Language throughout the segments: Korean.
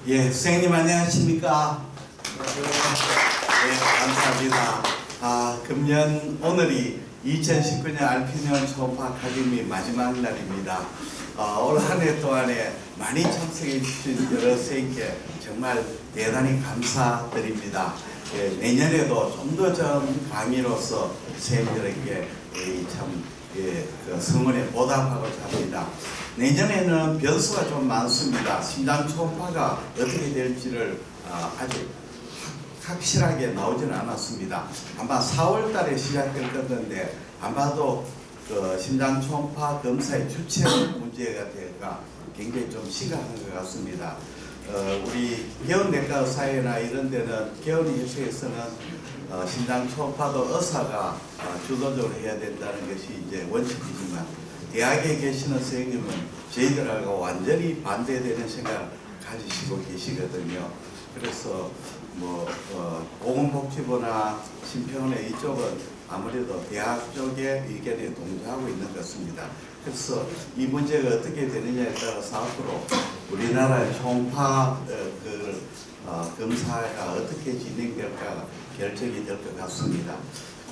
예, 선생님 안녕하십니까? 네, 감사합니다. 금년 오늘이 2019년 알피니언 초음파 아카데미 마지막 날입니다. 올 한 해 동안에 많이 참석해 주신 여러 선생님께 정말 대단히 감사드립니다. 예, 내년에도 좀 더 좋은 강의로서 선생님들에게 그 성원에 보답하고자 합니다. 내년에는 변수가 좀 많습니다. 심장 초음파가 어떻게 될지를 아직 확실하게 나오지는 않았습니다. 아마 4월 달에 시작될 건데 아마도 그 심장 초음파 검사의 주체 문제가 될까 굉장히 좀 심각한 것 같습니다. 우리 개운내과 의사회나 이런 데는 개운의협회에서는 심장 초음파도 의사가 주도적으로 해야 된다는 것이 이제 원칙이지만 대학에 계시는 선생님은 저희들하고 완전히 반대되는 생각을 가지시고 계시거든요. 그래서 보건복지부나 심평원의 이쪽은 아무래도 대학 쪽의 의견에 동조하고 있는 것 같습니다. 그래서 이 문제가 어떻게 되느냐에 따라서 앞으로 우리나라의 초음파 검사가 어떻게 진행될까 결정이 될 것 같습니다.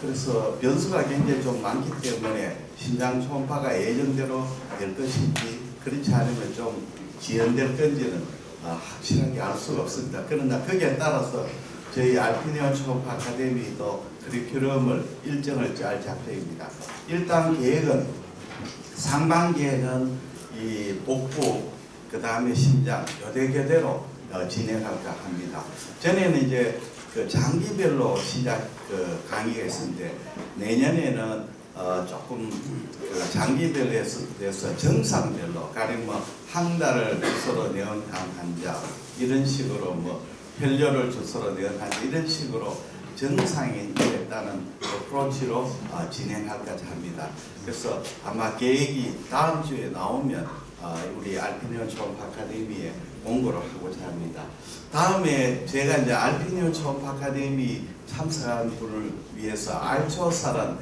그래서 변수가 굉장히 좀 많기 때문에 심장 초음파가 예정대로 될 것인지 그렇지 않으면 좀 지연될 건지는 확실하게 알 수가 없습니다. 그러나 거기에 따라서 저희 알피니언 초음파 아카데미도 커리큘럼을 일정을 짤 작정입니다. 일단 계획은 상반기에는 이 복부 그 다음에 심장 교대교대로 진행할까 합니다. 전에는 이제 그 장기별로 시작 강의가 있었는데 내년에는 조금 장기별로 해서 정상별로 가령 한 달을 주소로 내온 환자 이런 식으로 혈뇨를 주소로 내온 환자 이런 식으로 정상에 따른 어프로치로 진행할까 합니다. 그래서 아마 계획이 다음 주에 나오면 우리 알피니언 초음파 아카데미에 공고를 하고자 합니다. 다음에 제가 이제 알피니언 초음파 아카데미 참석한 분을 위해서 알초사란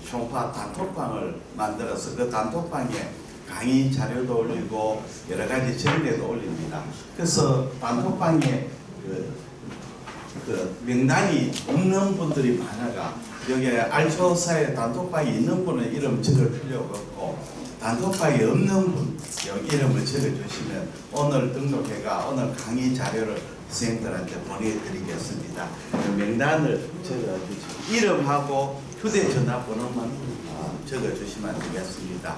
초음파 단톡방을 만들어서 그 단톡방에 강의 자료도 올리고 여러 가지 정례도 올립니다. 그래서 단톡방에 그 명단이 없는 분들이 많아가 여기에 알초사의 단톡방에 있는 분은 이름 적을 필요가 없고 단톡방에 없는 분 여기 이름을 적어주시면 오늘 등록해가 오늘 강의 자료를 선생님들한테 보내드리겠습니다. 명단을 적어주시고 이름하고 휴대전화번호만 적어주시면 되겠습니다.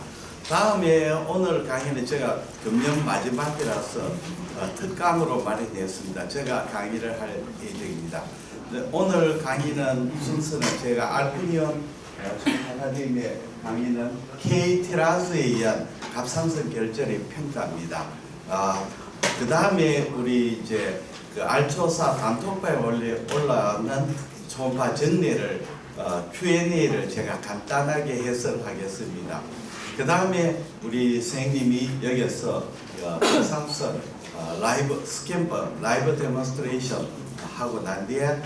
다음에 오늘 강의는 제가 금년 마지막이라서 특강으로 마련되었습니다. 제가 강의를 할 예정입니다. 오늘 강의는 순서는 제가 알피니언 아카데미의 강의는 K-티라스에 의한 갑상선 결절의 평가입니다. 그 다음에 우리 이제 그 알초사 단톡방에 올라오는 초음파 정례를 Q&A를 제가 간단하게 해설하겠습니다. 그 다음에 우리 선생님이 여기서 갑상선 라이브 스캔버 라이브 데몬스트레이션 하고 난 뒤에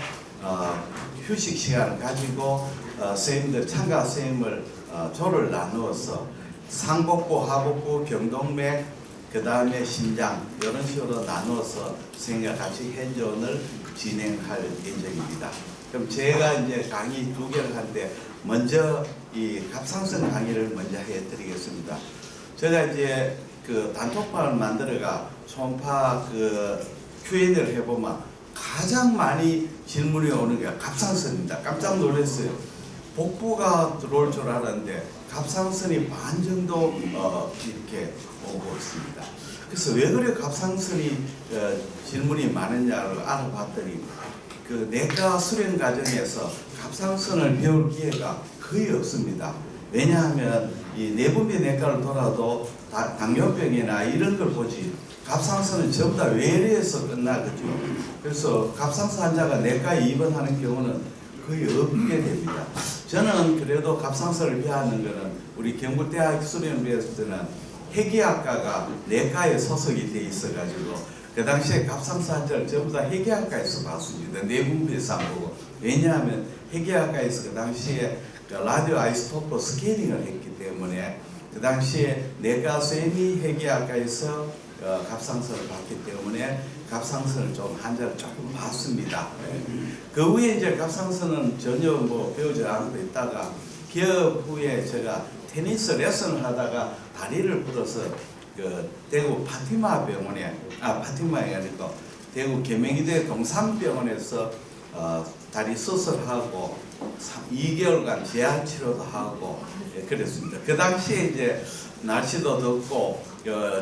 휴식 시간을 가지고 선생님들 참가 선생님을 조를 나누어서 상복부, 하복부, 경동맥, 그 다음에 심장 이런 식으로 나누어서 선생님과 같이 현존을 진행할 예정입니다. 그럼 제가 이제 강의 2개를 하는데 먼저 이 갑상선 강의를 먼저 해드리겠습니다. 제가 이제 그 단톡방을 만들어가 초음파 그 Q&A를 해보면 가장 많이 질문이 오는 게 갑상선입니다. 깜짝 놀랐어요. 복부가 들어올 줄 알았는데 갑상선이 반 정도 이렇게 오고 있습니다. 그래서 왜 그래 갑상선이 질문이 많으냐를 알아봤더니 그 내과 수련 과정에서 갑상선을 배울 기회가 거의 없습니다. 왜냐하면 이 내분비 내과를 돌아도 당뇨병이나 이런 걸 보지 갑상선은 전부 다 외래에서 끝나거든요. 그래서 갑상선 환자가 내과에 입원하는 경우는 거의 없게 됩니다. 저는 그래도 갑상선을 배하는 것은 우리 경북대학 수련부에서는 해기학과가 내과에 소속이 돼 있어가지고 그 당시에 갑상선 환자를 전부 다 해기학과에서 봤습니다. 내분비에서 안 보고. 왜냐하면 해기학과에서 그 당시에 라디오 아이소토프 스캐닝을 했기 때문에 그 당시에 내가 세미 회계학과에서 갑상선을 봤기 때문에 갑상선을 좀 환자를 조금 봤습니다. 그 후에 이제 갑상선은 전혀 뭐 배우지 않고 있다가 기업 후에 제가 테니스 레슨을 하다가 다리를 부러서 그 대구 파티마 병원에 파티마에 아니고 대구 계명이대 동산병원에서 다리 수술하고 2개월간 재활 치료도 하고 그랬습니다. 그 당시에 이제 날씨도 덥고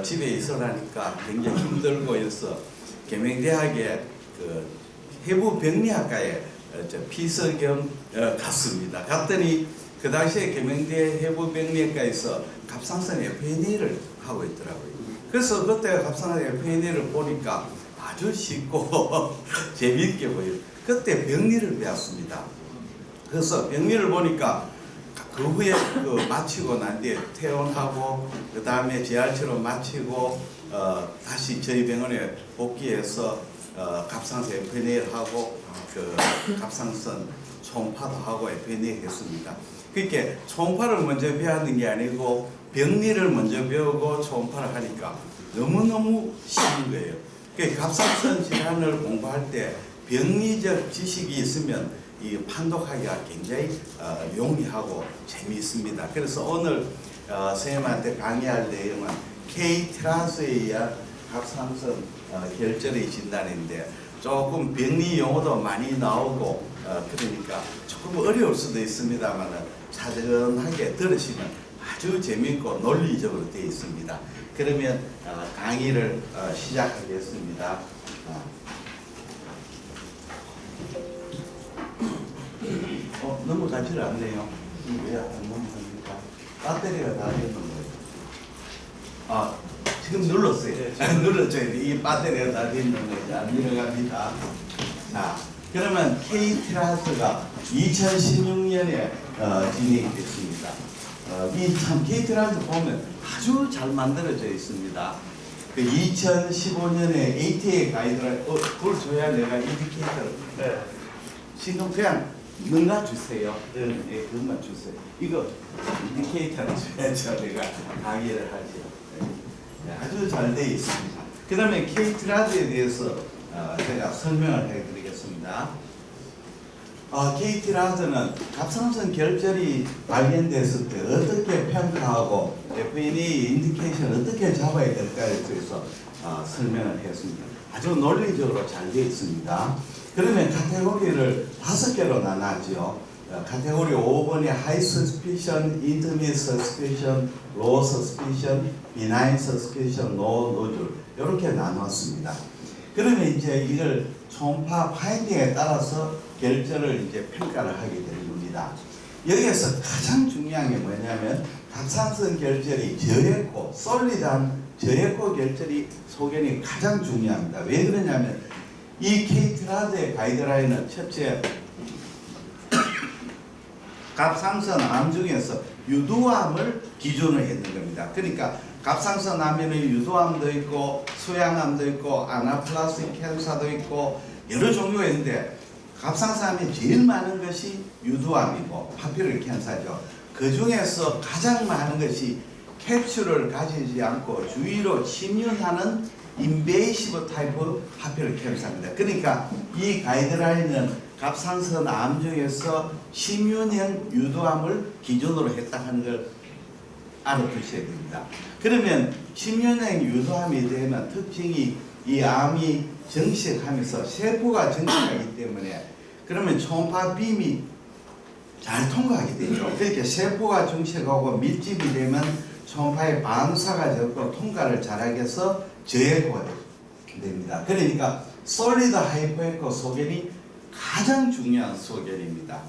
집에 있으라니까 굉장히 힘들고 해서 계명대학의 그 해부병리학과에 피서 겸 갔습니다. 갔더니 그 당시에 계명대 해부병리학과에서 갑상선 FNA를 하고 있더라고요. 그래서 그때 갑상선 FNA를 보니까 아주 쉽고 재미있게 보여요. 그때 병리를 배웠습니다. 그래서 병리를 보니까 그 후에 마치고 난 뒤에 퇴원하고 그 다음에 재활치료 마치고 다시 저희 병원에 복귀해서 갑상선 FNA를 하고 그 갑상선 초음파도 하고 FNA 했습니다. 그렇게 초음파를 먼저 배웠는 게 아니고 병리를 먼저 배우고 초음파를 하니까 너무너무 쉬운 거예요. 갑상선 질환을 공부할 때 병리적 지식이 있으면 이 판독하기가 굉장히 용이하고 재미있습니다. 그래서 오늘 선생님한테 강의할 내용은 K-트란스에 의한 갑상선 결절의 진단인데 조금 병리 용어도 많이 나오고 그러니까 조금 어려울 수도 있습니다만 차근하게 들으시면 아주 재미있고 논리적으로 되어 있습니다. 그러면 강의를 시작하겠습니다. 넘어가질 않네요. 왜 안 넘어갑니까? 배터리가 다 됐는 거예요. 지금 눌렀어요. 눌렀죠. 이 배터리가 다 됐는 거예요. 안 내려갑니다. 자, 그러면 K-트란스가 2016년에 진행이 됐습니다. 이 참 K-트란스 보면 아주 잘 만들어져 있습니다. 그 2015년에 ATA 가이드라인, 그걸 줘야 내가 인디케이터를. 네. 지금 그냥 능가 주세요. 네, 그것만 주세요. 이거 인디케이터를 줘야죠. 내가 강의를 하죠. 네, 아주 잘 되어 있습니다. 그 다음에 K-트란스에 대해서 제가 설명을 해드리겠습니다. K-트란스는 갑상선 결절이 발견됐을 때 어떻게 평가하고 FNA 인디케이션 어떻게 잡아야 될까에 대해서 설명을 했습니다. 아주 논리적으로 잘 되어 있습니다. 그러면 카테고리를 5개로 나눴죠. 카테고리 5번이 High Suspicion, Intermediate Suspicion, Low Suspicion, Benign Suspicion, No Nodule 이렇게 나눴습니다. 그러면 이제 이걸 초음파 파인딩에 따라서 결절을 이제 평가를 하게 되는 겁니다. 여기에서 가장 중요한 게 뭐냐면 갑상선 결절이 저에코, 솔리드한 저에코 결절이 소견이 가장 중요합니다. 왜 그러냐면 이 K-트란스의 가이드라인은 첫째 갑상선 암 중에서 유두암을 기준으로 했는 겁니다. 그러니까 갑상선 암에는 유두암도 있고 수양암도 있고 아나플라스틱 캔서도 있고 여러 종류가 있는데 갑상선암에 제일 많은 것이 유두암이고 파피룰 캔서죠. 그 중에서 가장 많은 것이 캡슐을 가지지 않고 주위로 침륜하는 인베이시브 타입의 파피룰 캔서입니다. 그러니까 이 가이드라인은 갑상선 암 중에서 침륜형 유두암을 기준으로 했다 하는 걸 알아두셔야 됩니다. 그러면 침륜형 유두암이 되면 특징이 이 암이 정식하면서 세포가 정식하기 때문에 그러면 초음파 빔이 잘 통과하게 되죠. 그렇게 세포가 정식하고 밀집이 되면 초음파의 반사가 적고 통과를 잘하게 해서 저에코가 됩니다. 그러니까 솔리드 하이퍼에코 소견이 가장 중요한 소견입니다.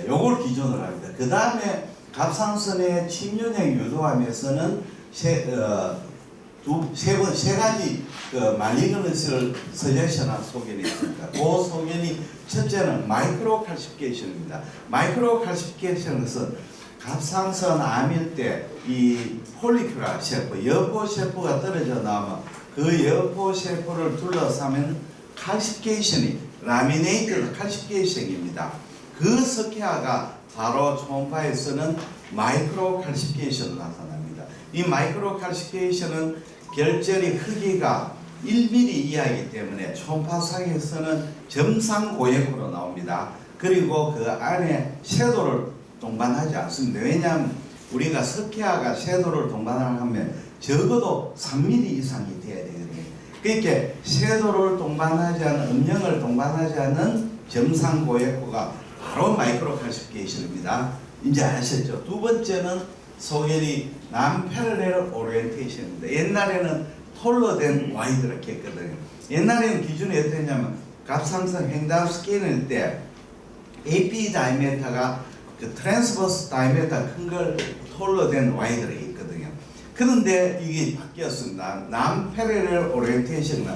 요걸 기준으로 합니다. 그 다음에 갑상선의 침륜형 유두암에서는 세 가지 말리그넌스를 서제션한 소견이 있습니다. 그 소견이 첫째는 마이크로 칼시피케이션입니다. 마이크로 칼시피케이션은 갑상선 암일 때 이 폴리큘라 세포, 여포 세포가 떨어져 나오면 그 여포 세포를 둘러싸면 칼시피케이션이 라미네이트 칼시피케이션입니다. 그 석회화가 바로 초음파에서는 마이크로 칼시피케이션으로 나타납니다. 이 마이크로 칼시피케이션은 결절이 크기가 1mm 이하이기 때문에 초음파상에서는 점상 고액으로 나옵니다. 그리고 그 안에 섀도를 동반하지 않습니다. 왜냐하면 우리가 스키아가 섀도를 동반하면 적어도 3mm 이상이 돼야 되거든요. 그러니까 섀도를 동반하지 않은, 음영을 동반하지 않은 점상 고액호가 바로 마이크로 칼시피케이션입니다. 이제 아셨죠? 두 번째는 소견이 non-parallel orientation입니다. 옛날에는 톨러된 와이드 이렇게 했거든요. 옛날에는 기준이 어땠냐면 갑상선 횡단 스캔일 때 AP 다이메터가 그 트랜스버스 다이메터 큰 걸 톨러된 와이드를 했거든요. 그런데 이게 바뀌었습니다. non-parallel orientation은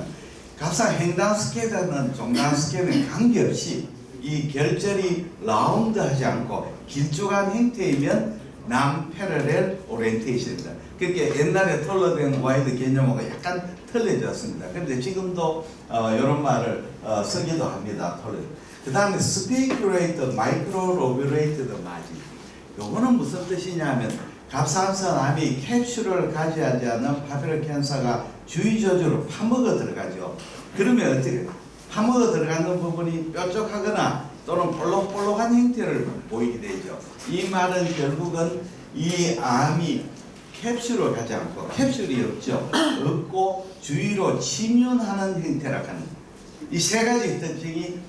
갑상 횡단 스캔이라는 종단 스캔에 관계없이 이 결절이 라운드하지 않고 길쭉한 형태이면 non-parallel orientation입니다. 그러니까 옛날에 톨러된 와이드 개념하고 약간 틀려졌습니다. 그런데 지금도 이런 말을 쓰기도 합니다. 그 다음에 spiculated, microlobulated margin. 요거는 무슨 뜻이냐면 갑상선 암이 캡슐을 가지지 않은 파피럴 캔서가 주의조절로 파먹어 들어가죠. 그러면 어떻게 파먹어 들어가는 부분이 뾰족하거나 또는 볼록볼록한 형태를 보이게 되죠. 이 말은 결국은 이 암이 캡슐을 가지 않고 캡슐이 없고 주위로 침륜하는 형태라고 하는 이 세 가지 특징이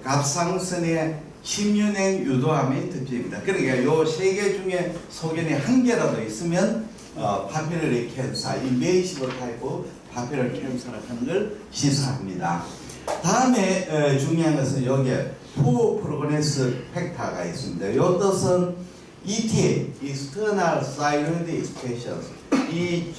갑상선의 침륜행 유도암의 특징입니다. 그러니까 이 세 개 중에 소견이 한 개라도 있으면 파피러리 캔서, 인베이시브 타입 파피러리 캔서라고 하는 걸 시사합니다. 다음에 중요한 것은 여기에 포 프로그레스 팩터가 있습니다. 이 뜻은 ETA, External Thyroid Expression, 이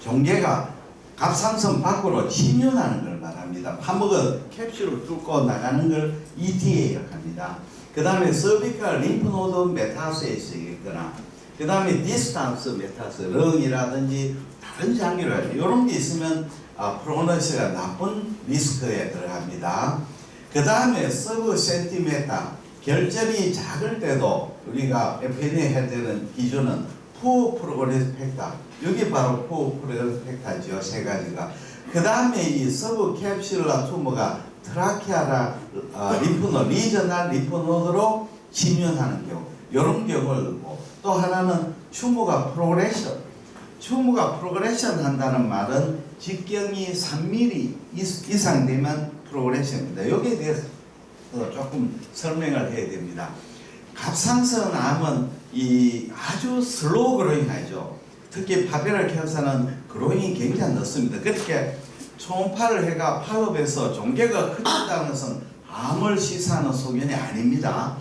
종괴가 갑상선 밖으로 침륜하는 걸 말합니다. 파먹은 캡슐을 뚫고 나가는 걸 ETA라고 합니다. 그 다음에 Cervical Lymph Node Metastasis-이거나 그 다음에 Distance Metastasis, 렁이라든지 다른 장기로 하죠. 이런 게 있으면 프로그노시스가 나쁜 리스크에 들어갑니다. 그 다음에 서브 센티메타, 결절이 작을 때도 우리가 FNA 해야 되는 기준은 푸어 프로그레스 팩터, 여기 바로 푸어 프로그레스 팩터죠. 세 가지가. 그 다음에 이 서브 캡슐라 투머가 트라키아라 림프노, 리저널 림프노드로 침륜하는 경우, 이런 경우를 넣고, 또 하나는 튜머가 프로그레션 한다는 말은 직경이 3mm 이상 되면 프로그레션입니다. 여기에 대해서 조금 설명을 해야 됩니다. 갑상선 암은 이 아주 슬로우 그로잉하죠. 특히 파피럴 캔서는 그로잉이 굉장히 넓습니다. 그렇게 초음파를 해가 팔업에서 종괴가 커졌다는 것은 암을 시사하는 소견이 아닙니다.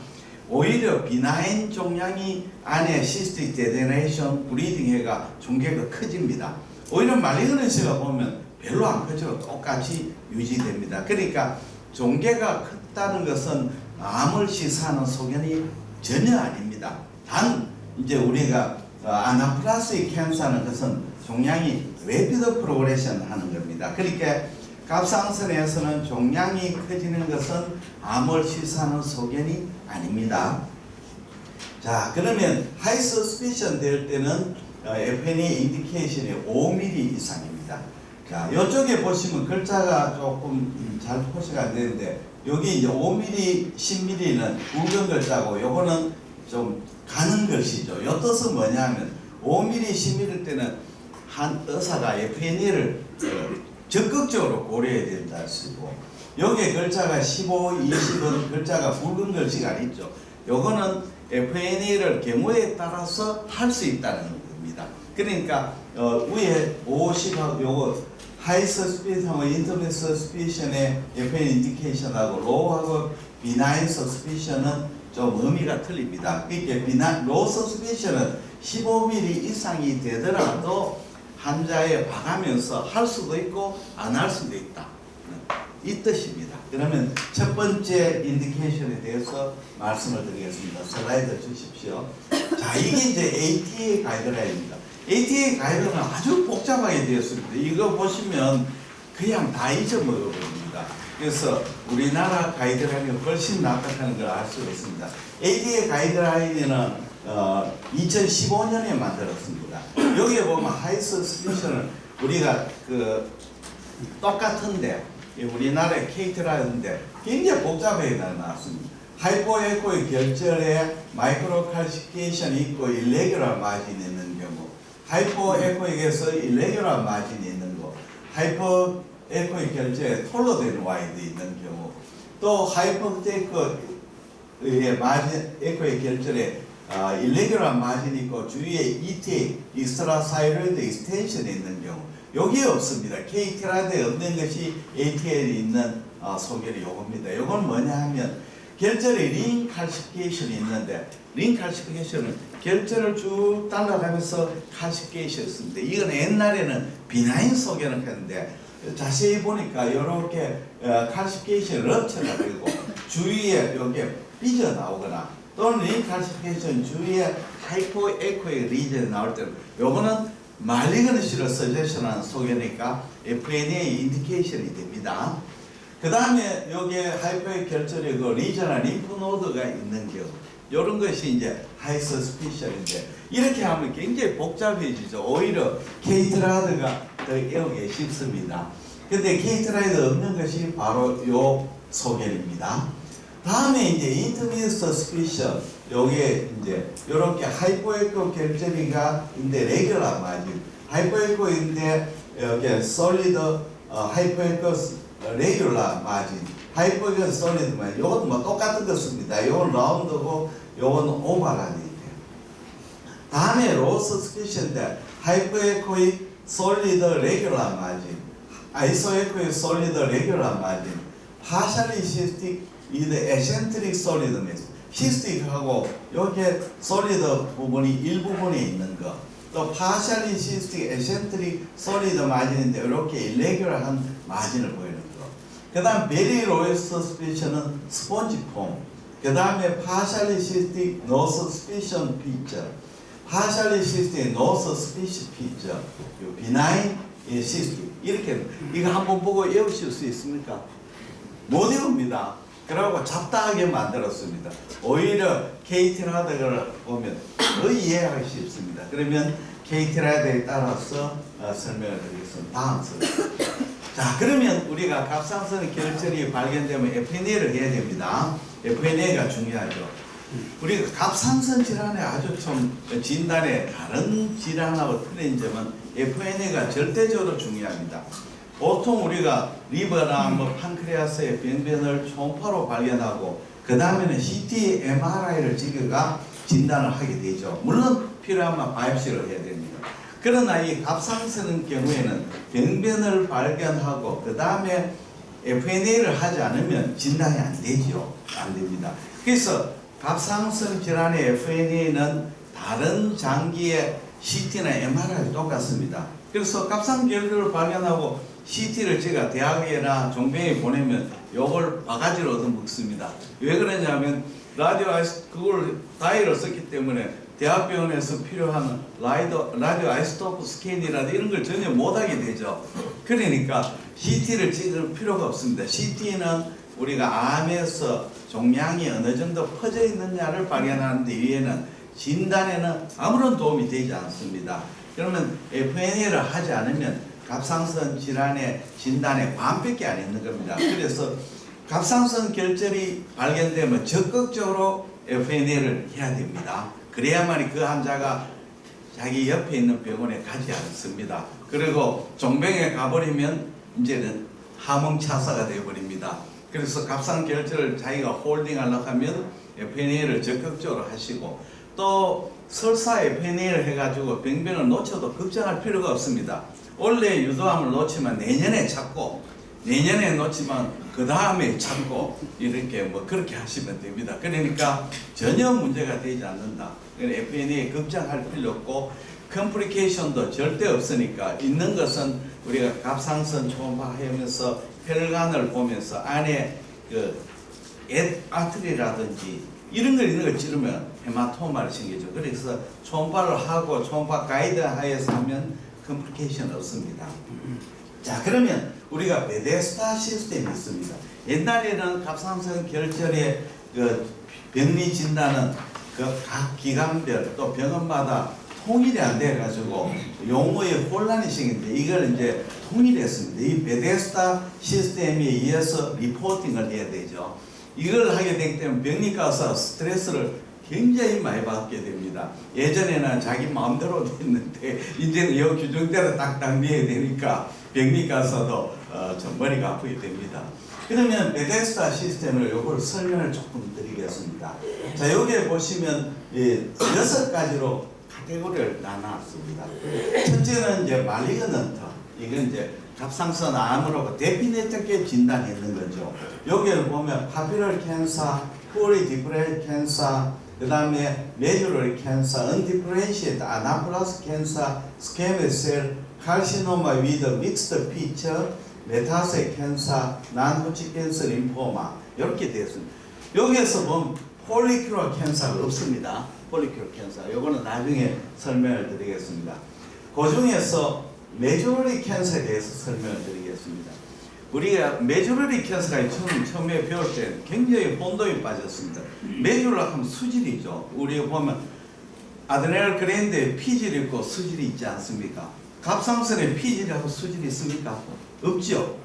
오히려 비나인 종양이 안에 시스틱 데제네레이션 브리딩 해가 종괴가 커집니다. 오히려 말리그넌시가 보면 별로 안 커지고 똑같이 유지됩니다. 그러니까 종괴가 컸다는 것은 암을 시사하는 소견이 전혀 아닙니다. 단 이제 우리가 아나플라스틱 캔서는 것은 종양이 레피드 프로그레션 하는 겁니다. 그러니까 갑상선에서는 종양이 커지는 것은 암을 시사하는 소견이 아닙니다. 자, 그러면 하이 서스피션 될 때는 FNA 인디케이션이 5mm 이상입니다. 자, 이쪽에 보시면 글자가 조금 잘 표시가 안 되는데 여기 이제 5mm, 10mm는 굵은 글자고 요거는 좀 가는 글씨죠. 요 뜻은 뭐냐면 5mm, 10mm 때는 한 의사가 FNA를 적극적으로 고려해야 된다 쓰고 여기에 글자가 15, 20은 글자가 굵은 글씨가 있죠. 요거는 FNA를 경우에 따라서 할 수 있다는 겁니다. 그러니까 위에 50하고 요거 하이 서스피션하고 인터미디엇 서스피션의 FNA 인디케이션하고 로우하고 비나인 서스피션은 좀 의미가 틀립니다. 그러니까 로우 서스피션은 15mm 이상이 되더라도 환자에 봐가면서 할 수도 있고 안 할 수도 있다. 이 뜻입니다. 그러면 첫 번째 인디케이션에 대해서 말씀을 드리겠습니다. 슬라이드 주십시오. 자, 이게 이제 ATA 가이드라인입니다. ATA 가이드는 아주 복잡하게 되었습니다. 이거 보시면 그냥 다 잊어먹어버립니다. 그래서 우리나라 가이드라인이 훨씬 낫다는 걸 알 수가 있습니다. ATA 가이드라인에는 2015년에 만들었습니다. 여기에 보면 하이스 스피션을 우리가 똑같은데 우리나라의 케이트라인데 굉장히 복잡하게 나왔습니다. 하이퍼 에코의 결절에 마이크로 칼시피케이션이 있고 일레귤러 마진이 있는 경우, 하이퍼 에코에게서 일레귤러 마진이 있는 거, 하이퍼 에코의 결절에 톨로된 와이드 있는 경우, 또 하이퍼 에코의 마진 에코의 결절에 일레귤러 마진이 있고 주위에 ETA, 익스트라사이로이드 익스텐션이 있는 경우, 여기에 없습니다. 케이트라인에 없는 것이 ATL이 있는 소견이 요겁니다. 요건 뭐냐 하면 결절에 링 칼시피케이션이 있는데 링 칼시피케이션은 결절을 쭉 따라가면서 칼시피케이션이 있습니다. 이건 옛날에는 비나인 소견을 했는데 자세히 보니까 이렇게 칼시피케이션 럽처가 되고 주위에 여기에 삐져나오거나 또는 링 칼시피케이션 주위에 하이포 에코의 리전이 나올 때는 요거는 말리그너시를 서제션한 소견이니까 FNA 인디케이션이 됩니다. 그 다음에 여기에 하이퍼의 결절에 그 리저널 림프노드가 있는 경우, 이런 것이 이제 하이스 스피셜인데, 이렇게 하면 굉장히 복잡해지죠. 오히려 케이트라이드가 더 외우기 쉽습니다. 근데 케이트라이드 없는 것이 바로 요 소견입니다. 다음에 이제 인터미디어트 스피셜, 여기에 이제 이렇게 하이포에코 결절이가 인데 레귤러 마진, 하이포에코인데 여기 솔리드 하이포에코 레귤러 마진, 하이포에코 솔리드 마진, 이것도 뭐 똑같은 것입니다. 이건 라운드고 이건 오발하니 돼요. 다음에 로스 스피셜인데 하이포에코의 솔리드 레귤러 마진, 아이소에코의 솔리드 레귤러 마진, 파셜리 시스틱 이드 에센트릭 솔리드 메스, 시스틱하고 여기에 솔리드 부분이 일부분에 있는 거, 또 파셜리 시스틱 에센트릭 솔리드 마진인데 이렇게 일레귤러한 마진을 보이는 거. 그 다음 베리 로이스 스피션은 스폰지 폼. 그 다음에 파셜리 시스틱 노스 스피션 피처, 파셜리 시스틱 노스 스피시 피처, 비나인 시스틱. 이렇게 이거 한번 보고 외우실 수 있습니까? 못 외웁니다. 그러고 잡다하게 만들었습니다. 오히려 케이트라이드를 보면 거의 이해하기 쉽습니다. 그러면 케이트라이드에 따라서 설명을 드리겠습니다. 다음 슬라이드. 자, 그러면 우리가 갑상선 결절이 발견되면 FNA를 해야 됩니다. FNA가 중요하죠. 우리가 갑상선 질환에 아주 좀 진단에 다른 질환하고 틀린 점은 FNA가 절대적으로 중요합니다. 보통 우리가 리버나 뭐 판크레아스의 병변을 초음파로 발견하고 그 다음에는 CT, MRI를 찍어가 진단을 하게 되죠. 물론 필요하면 바이옵시를 해야 됩니다. 그러나 이 갑상선 경우에는 병변을 발견하고 그 다음에 FNA를 하지 않으면 진단이 안 되죠. 안 됩니다. 그래서 갑상선 질환의 FNA는 다른 장기의 CT나 MRI 똑같습니다. 그래서 갑상 결절을 발견하고 CT를 제가 대학에나 종병에 보내면 요걸 바가지로 얻어먹습니다. 왜 그러냐면 그걸 다이를 썼기 때문에 대학병원에서 필요한 라디오 아이소토프 스캔이라든지 이런 걸 전혀 못하게 되죠. 그러니까 CT를 찍을 필요가 없습니다. CT는 우리가 암에서 종양이 어느 정도 퍼져 있느냐를 발견하는 데 위에는 진단에는 아무런 도움이 되지 않습니다. 그러면 FNA를 하지 않으면 갑상선 질환의 진단에 반밖에 안 있는 겁니다. 그래서 갑상선 결절이 발견되면 적극적으로 FNA를 해야 됩니다. 그래야만이 그 환자가 자기 옆에 있는 병원에 가지 않습니다. 그리고 종병에 가버리면 이제는 하몽차사가 되어버립니다. 그래서 갑상 결절을 자기가 홀딩하려고 하면 FNA를 적극적으로 하시고, 또 설사 FNA를 해가지고 병변을 놓쳐도 걱정할 필요가 없습니다. 원래 유도암을 놓치면 내년에 찾고, 내년에 놓치면 그 다음에 찾고, 이렇게 뭐 그렇게 하시면 됩니다. 그러니까 전혀 문제가 되지 않는다. FNA 걱정할 필요 없고 컴플리케이션도 절대 없으니까, 있는 것은 우리가 갑상선 초음파 하면서 혈관을 보면서 안에 그 아트리라든지 이런 거 있는 걸 찌르면 헤마토마를 생기죠. 그래서 초음파를 하고 초음파 가이드 하에서 하면 컴플리케이션 없습니다. 자, 그러면 우리가 베데스타 시스템이 있습니다. 옛날에는 갑상선 결절의 그 병리 진단은 그 각 기관별 또 병원마다 통일이 안 돼가지고 용어의 혼란이 생기는데 이걸 이제 통일했습니다. 이 베데스다 시스템에 의해서 리포팅을 해야 되죠. 이걸 하게 되기 때문에 병리 가서 스트레스를 굉장히 많이 받게 됩니다. 예전에는 자기 마음대로 됐는데 이제는 이 규정대로 딱딱 내야 되니까 병리 가서도 좀 머리가 아프게 됩니다. 그러면 베데스다 시스템을 요걸 설명을 조금 드리겠습니다. 자, 여기에 보시면 6가지로 카테고리를 나눴습니다. 첫째는 이제 말리그넌트, 이건 이제 갑상선 암으로 데피니트하게 진단했는 거죠. 여기를 보면 파피럴 캔서, 푸리 디프레 캔서, 그 다음에 메주럴 캔서, 언디프렌시에이트 아나플라스 캔서, 스퀘머셀, 칼시노마 위드 믹스드 피처, 메타세 캔서, 난호치 캔서, 림포마 이렇게 되었습니다. 여기에서 보면 폴리큐러 캔서가 없습니다. 폴리큐러 캔서, 요거는 나중에 설명을 드리겠습니다. 그 중에서 메조리 캔서에 대해서 설명을 드리겠습니다. 우리가 메조리 캔서가 처음에 배울 때 굉장히 혼동이 빠졌습니다. 메조라 하면 수질이죠. 우리가 보면 아드레날 그랜드에 피질이 있고 수질이 있지 않습니까? 갑상선에 피질하고 수질이 있습니까? 없죠.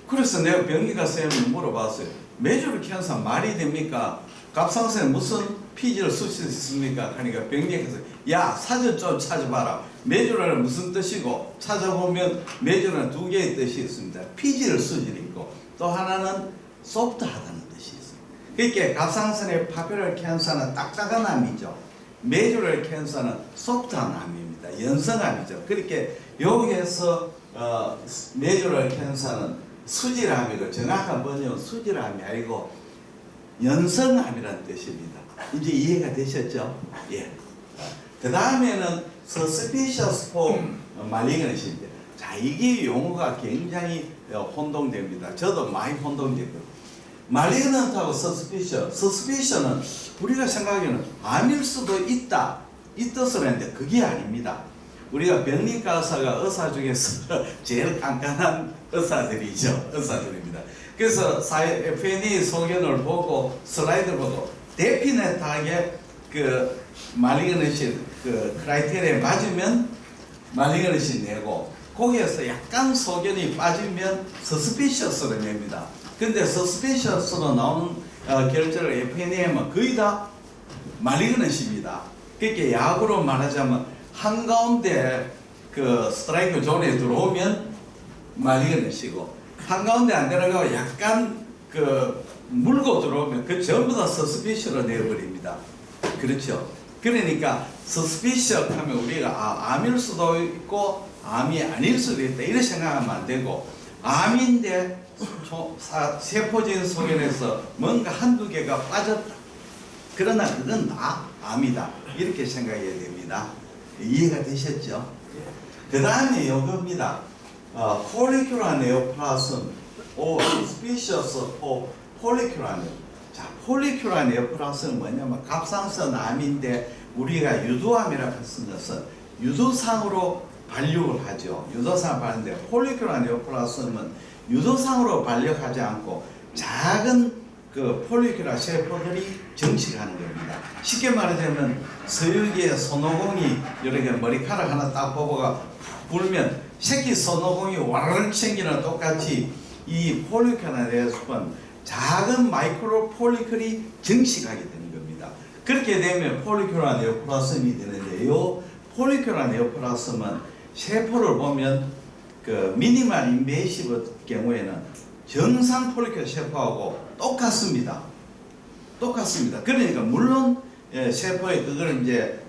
그래서 내가 병리과 쌤을 물어봤어요. 메조리 캔서 말이 됩니까? 갑상선에 무슨 피질을 수질이 있습니까? 하니까 병리과에서 야, 사전 좀 찾아봐라. 메조라는 무슨 뜻이고, 찾아보면 메조라는 2개의 뜻이 있습니다. 피질을 수질이 있고 또 하나는 소프트하다는 뜻이 있습니다. 그러니까 갑상선의 파피럴 캔서는 딱딱한 암이죠. 메조럴 캔서는 소프트한 암입니다. 연성암이죠. 그렇게 여기에서 메조럴 캔서는 수질암이고, 정확한 번역은 수질암이 아니고 연성암이라는 뜻입니다. 이제 이해가 되셨죠? 예. 그 다음에는 suspicious for malignancy인데, 자, 이게 용어가 굉장히 혼동됩니다. 저도 많이 혼동됐거든요. malignant하고 suspicious는 우리가 생각하기에는 암일 수도 있다, 이 뜻을 했는데 그게 아닙니다. 우리가 병리과 의사가 의사 중에서 제일 깐깐한 의사들입니다. 그래서 FNA 소견을 보고 슬라이드를 보고 데피네트하게 그 말리그너시 그 크라이테리아에 맞으면 말리그너시 내고, 거기에서 약간 소견이 빠지면 서스피셔스로 냅니다. 근데 서스피셔스로 나오는 결정을 FNA면 거의 다 말리그너시입니다. 그렇게 약으로 말하자면 한가운데 그 스트라이크 존에 들어오면 말리그너시고, 한가운데 안 들어가고 약간 그 물고 들어오면 그 전부 다 서스피셔로 내버립니다. 그렇죠? 그러니까 서스피셔 하면 우리가 암일 수도 있고 암이 아닐 수도 있다 이렇게 생각하면 안 되고, 암인데 세포진 소견에서 뭔가 한두 개가 빠졌다, 그러나 그건 다 암이다 이렇게 생각해야 됩니다. 이해가 되셨죠? 그 다음에 요겁니다. 폴리큐라 네오플라즘 suspicious for 폴리큐라 네오. 자, 폴리큐라 네오플라즘은 뭐냐면 갑상선 암인데 우리가 유두암이라고 했은 것은 유두상으로 발육을 하죠. 유두상을 발육하는데 폴리큐라 네오플라즘은 유두상으로 발육하지 않고 작은 그 폴리큐라 세포들이 정식하는 겁니다. 쉽게 말하자면 서유기에 손오공이 이렇게 머리카락 하나 딱 뽑아가 불면 새끼 손오공이 와르르 생기는 똑같이 이 폴리큐라 네오플라즘은 작은 마이크로 폴리클이 정식하게 되는 겁니다. 그렇게 되면 폴리큐라 네오플라즘이 되는데, 이 폴리큐라 네오플라즘은 세포를 보면 그 미니멀 인베이시브 경우에는 정상 폴리큐라 세포하고 똑같습니다. 그러니까 물론 세포에 그걸 이제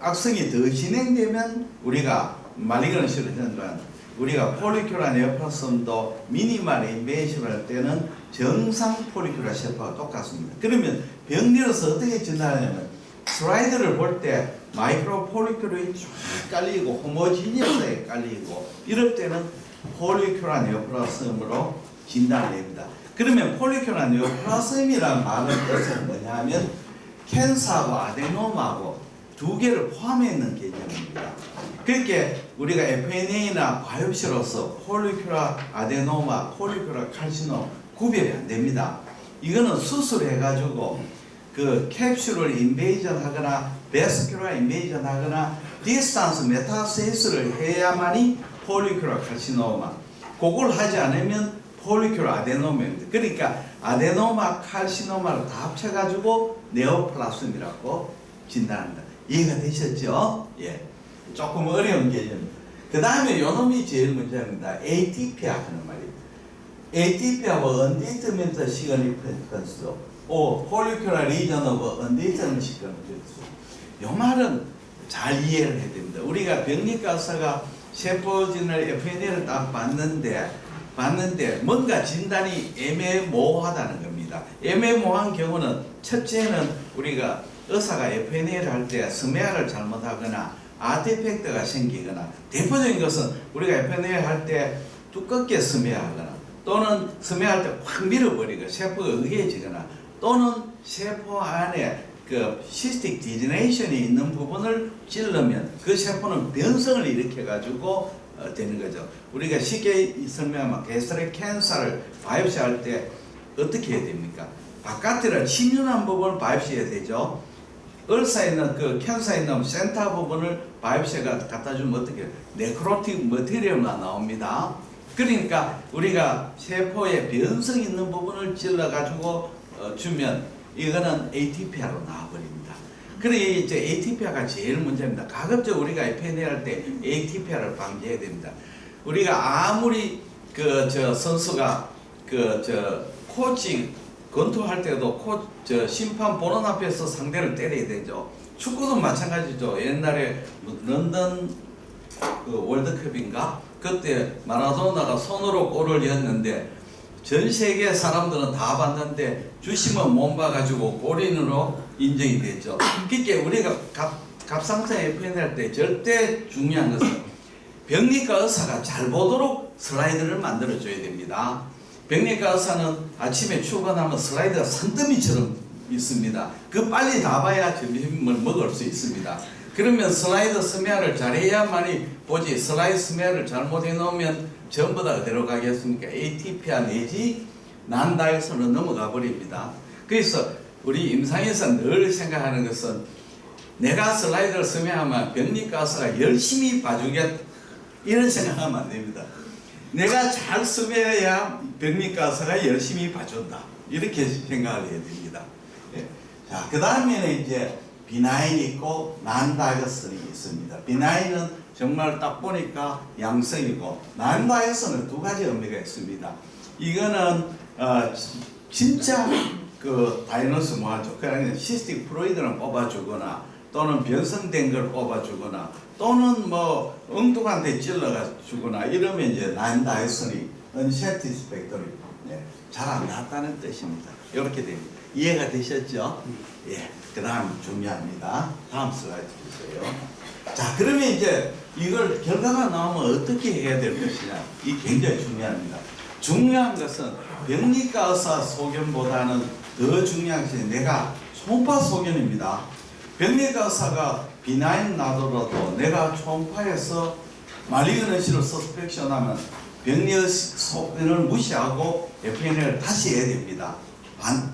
악성이 더 진행되면 우리가 말리그넌시를 하는 건, 우리가 폴리큐라 네오플라즘도 미니멀 인베이시브 할 때는 정상 폴리큐라 세포가 똑같습니다. 그러면 병리로서 어떻게 진단하냐면 슬라이드를 볼 때 마이크로 폴리큐라이 쫙 깔리고 호모지니어스하게 깔리고, 이럴 때는 폴리큐라 네오플라즘으로 진단을 합니다. 그러면 폴리큐라 네오플라즘이라는 말은 뜻은 뭐냐 하면 캔서하고 아데노마하고 2개를 포함해 있는 개념입니다. 그렇게 우리가 FNA나 바이옵시로서 폴리큐라 아데노마, 폴리큐라 칼시노 구별이 안 됩니다. 이거는 수술해가지고 그 캡슐을 인베이전 하거나 베스큘라 인베이전 하거나 디스탄스 메타세이스를 해야만이 폴리큘라 칼시노마. 그걸 하지 않으면 폴리큘라 아데노마입니다. 그러니까 아데노마 칼시노마를 다 합쳐가지고 네오플라스미라고 진단합니다. 이해가 되셨죠? 예. 조금 어려운 개념입니다. 그 다음에 요놈이 제일 문제입니다. ATPA 하는 말입니다. ATP하고 언디트먼트 시그니피컨스, 폴리큘라 리전 오브 언디트먼트 시그니피컨스. 요 말은 잘 이해를 해야 됩니다. 우리가 병리과 의사가 세포진을 FNA를 딱 봤는데 뭔가 진단이 애매모호하다는 겁니다. 애매모호한 경우는 첫째는 우리가 의사가 FNA를 할 때 스메아를 잘못하거나 아티팩트가 생기거나, 대표적인 것은 우리가 FNA 할 때 두껍게 스메아하거나 또는 스메아할 때 확 밀어버리고 세포가 의해지거나 또는 세포 안에 그 시스틱 디제네이션이 있는 부분을 찔르면 그 세포는 변성을 일으켜 가지고 되는 거죠. 우리가 쉽게 설명하면 게스트릭 캔서를 바이옵시할 때 어떻게 해야 됩니까? 바깥으로 침륜한 부분을 바이옵시해야 되죠. 을사에 있는 그 캔서에 있는 센터 부분을 바이옵시가 갖다 주면 어떻게 해요? 네크로틱 머티리얼만 나옵니다. 그러니까 우리가 세포에 변성 있는 부분을 찔러 가지고 주면 이거는 ATPA로 나와버립니다. 그래 이제 ATPA가 제일 문제입니다. 가급적 우리가 FNA 할 때 ATPA를 방지해야 됩니다. 우리가 아무리 선수가 코치 권투할 때도 심판 보는 앞에서 상대를 때려야 되죠. 축구도 마찬가지죠. 옛날에 런던 월드컵인가 그때 마라도나가 손으로 골을 넣었는데 전 세계 사람들은 다 봤는데 주심은 못 봐가지고 골인으로 인정이 됐죠. 그러니까 우리가 갑상선 FNA 할 때 절대 중요한 것은 병리과 의사가 잘 보도록 슬라이드를 만들어줘야 됩니다. 병리과 의사는 아침에 출근하면 슬라이드가 산더미처럼 있습니다. 그 빨리 다 봐야 점심을 먹을 수 있습니다. 그러면 슬라이드 스메아를 잘해야만이 보지, 슬라이드 스메아를 잘못해 놓으면 전부 다 어디로 가겠습니까? ATPA 내지 난다이오스로 넘어가 버립니다. 그래서 우리 임상에서 늘 생각하는 것은 내가 슬라이드를 스메아하면 병리과 의사가 열심히 봐주겠다 이런 생각하면 안 됩니다. 내가 잘 스메아야 병리과 의사가 열심히 봐준다 이렇게 생각을 해야 됩니다. 예. 자, 그 다음에는 이제 비나인이 있고 난다이오스는 있습니다. 비나인은 정말 딱 보니까 양성이고 난다이오스는 두 가지 의미가 있습니다. 이거는 진짜 그 다이너스 뭐하죠? 그냥 시스틱 프로이드를 뽑아주거나 또는 변성된 걸 뽑아주거나 또는 뭐 엉뚱한 데 찔러가 주거나 이러면 이제 난다이오스니 unsatisfactory, 잘 안 나왔다는 뜻입니다. 이렇게 됩니다. 이해가 되셨죠? 예. 그 다음 중요합니다. 다음 슬라이드 주세요. 자, 그러면 이제 이걸 결과가 나오면 어떻게 해야 될 것이냐. 이 굉장히 중요합니다. 중요한 것은 병리과 의사 소견보다는 더 중요한 것이 내가 초음파 소견입니다. 병리과 의사가 비나인 나더라도 내가 초음파에서 말리그넌시를 서스펙션하면 병리의 소견을 무시하고 FNA를 다시 해야 됩니다.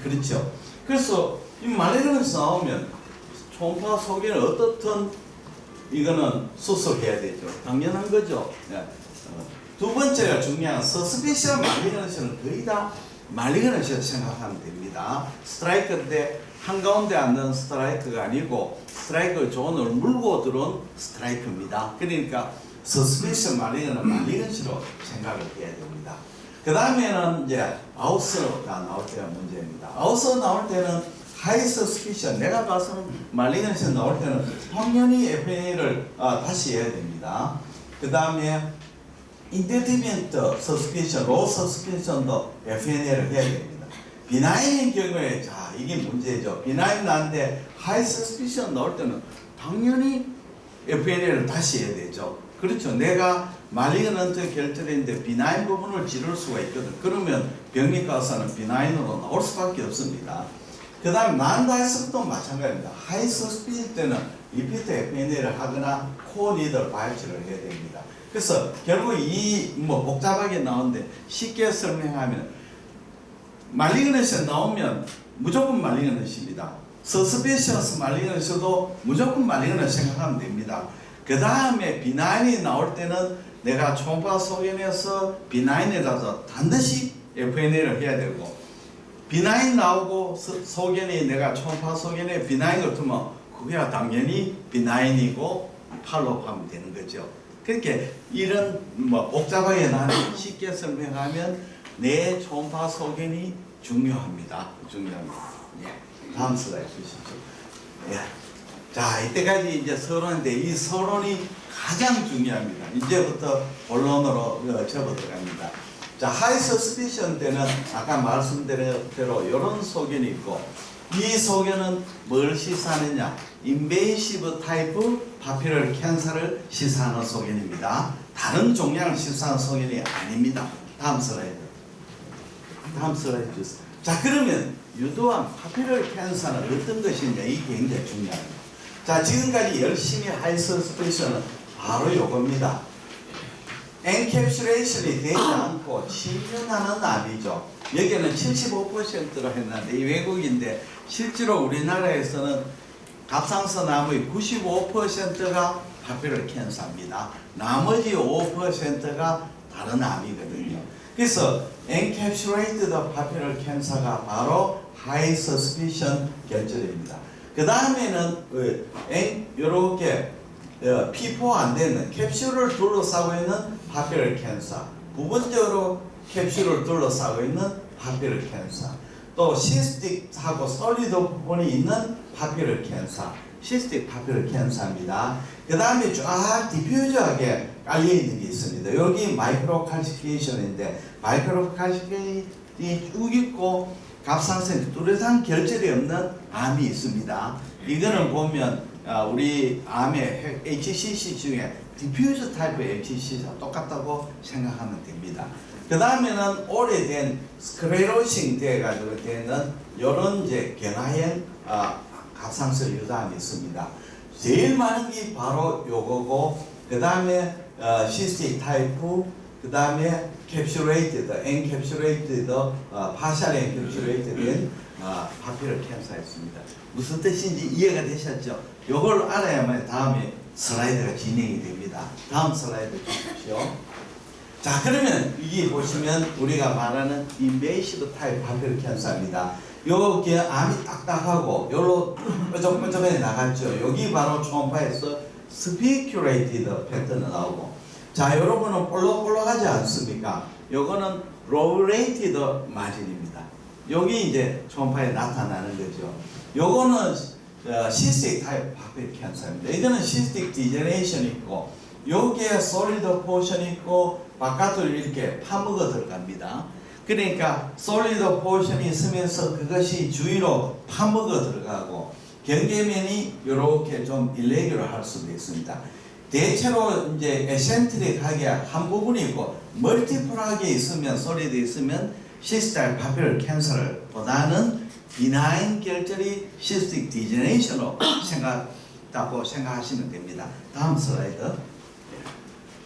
그렇죠. 그래서 이 말리그넌시 나오면 초음파 소견을 어떻든 이거는 수술해야 되죠. 당연한 거죠. 네. 두 번째가 중요한 서스피션 말리그넌시는 거의 다 말리그넌시라고 생각하면 됩니다. 스트라이크인데 한가운데 앉는 스트라이크가 아니고 스트라이크 존을 물고 들어온 스트라이크입니다. 그러니까 서스피션 말리그넌시로 생각을 해야 됩니다. 그 다음에는 이제 아웃서가 나올 때가 문제입니다. 아웃서 나올 때는 하이 서스피션, 내가 봐서는 말리그넌시 나올 때는 당연히 FNA를 다시 해야 됩니다. 그 다음에 인데디멘트 서스피션, 로우 서스피션도 FNA를 해야 됩니다. 비나인인 경우에 자 이게 문제죠. 비나인 나는데 하이 서스피션 나올 때는 당연히 FNA를 다시 해야 되죠. 그렇죠. 내가 말리그넌트 결절인데 비나인 부분을 찌를 수가 있거든. 그러면 병리과 의사는 비나인으로 나올 수밖에 없습니다. 그 다음 난다이오스도 마찬가지입니다. 하이 서스피션 때는 리피트 FNA를 하거나 코어 니들 바이옵시를 해야 됩니다. 그래서 결국 이 복잡하게 나오는데 쉽게 설명하면 말리그넌시 나오면 무조건 말리그넌시입니다. 서스피셔스 말리너스도 무조건 말리너 생각하면 됩니다. 그 다음에 비나인이 나올 때는 내가 초음파 소견에서 비나인이라서 반드시 FNA를 해야 되고, 비나인 나오고 소견이 내가 초음파 소견에 비나인 같으면 그게 당연히 비나인이고 팔로우하면 되는 거죠. 그렇게 이런 복잡하게 나는 쉽게 설명하면 내 초음파 소견이 중요합니다. 예. 다음 슬라이드 주시죠. 예. 자, 이때까지 이제 서론인데 이 서론이 가장 중요합니다. 이제부터 본론으로 접어 들어갑니다. 자, 하이 서스피션 때는 아까 말씀드린 대로 이런 소견이 있고, 이 소견은 뭘 시사하느냐? 인베이시브 타입 파피럴 캔서를 시사하는 소견입니다. 다른 종양을 시사하는 소견이 아닙니다. 다음 슬라이드. 다음 슬라이드 주세요. 자, 그러면 유도암 파피럴 캔서는 어떤 것이냐? 이게 굉장히 중요합니다. 자, 지금까지 열심히 하이 서스피션은 바로 요겁니다. 엔캡슐레이션이 되지 않고 침륜하는 암이죠. 여기는 75%로 했는데 이 외국인데 실제로 우리나라에서는 갑상선 암의 95%가 파피럴 캔서입니다. 나머지 5%가 다른 암이거든요. 그래서 엔캡슐레이티드 파피럴 캔서가 바로 하이 서스피션 결절입니다. 그 다음에는 이렇게 P4 안 되는 캡슐을 둘러싸고 있는 파피럴 캔서, 부분적으로 캡슐을 둘러싸고 있는 파피럴 캔서, 또 시스틱하고 솔리드 부분이 있는 파피럴 캔서, 시스틱 파피럴 캔서입니다. 그 다음에 쫙 디퓨저하게 깔려있는 게 있습니다. 여기 마이크로 칼시피케이션인데 마이크로 칼시피케이션이 쭉 있고 갑상선이 뚜렷한 결절이 없는 암이 있습니다. 이거는 보면 우리 암의 HCC 중에 디퓨저 타입의 HCC가 똑같다고 생각하면 됩니다. 그 다음에는 오래된 스크레로싱 돼가지고 되는 이런 이제 경화형 갑상선 유담이 있습니다. 제일 많은 게 바로 요거고, 그 다음에 시스틱 타입, 그 다음에 캡슐레이티드, 엔캡슐레이티드, 파셜 엔캡슐레이티드 파피럴 캔서였습니다. 무슨 뜻인지 이해가 되셨죠? 요걸 알아야만 다음에 슬라이드가 진행이 됩니다. 다음 슬라이드 주십시오. 자, 그러면 이게 보시면 우리가 말하는 인베이시브 타입 파피럴 캔서입니다. 여기 암이 딱딱하고 요로 뾰족뾰족하게 나갔죠. 여기 바로 초음파에서 스피큐레이티드 패턴이 나오고, 자, 여러분은 볼록볼록하지 않습니까? 요거는 로브레이티드 마진입니다. 여기 이제 초음파에 나타나는 거죠. 요거는 시스틱 타입 파피럴 캔서입니다. 이거는 시스틱 디제네이션이 있고, 여기에 솔리드 포션이 있고 바깥으로 이렇게 파묻어 들어갑니다. 그러니까 솔리드 포션이 있으면서 그것이 주위로 파먹어 들어가고 경계면이 이렇게 좀 일레귤러 할 수도 있습니다. 대체로 이제 에센트릭하게 한 부분이 있고 멀티플하게 있으면, 솔리드 있으면 시스틱 파피럴 캔서를 보다는 비나인 결절이 시스틱 디제네이션으로 생각하시면 됩니다. 다음 슬라이드.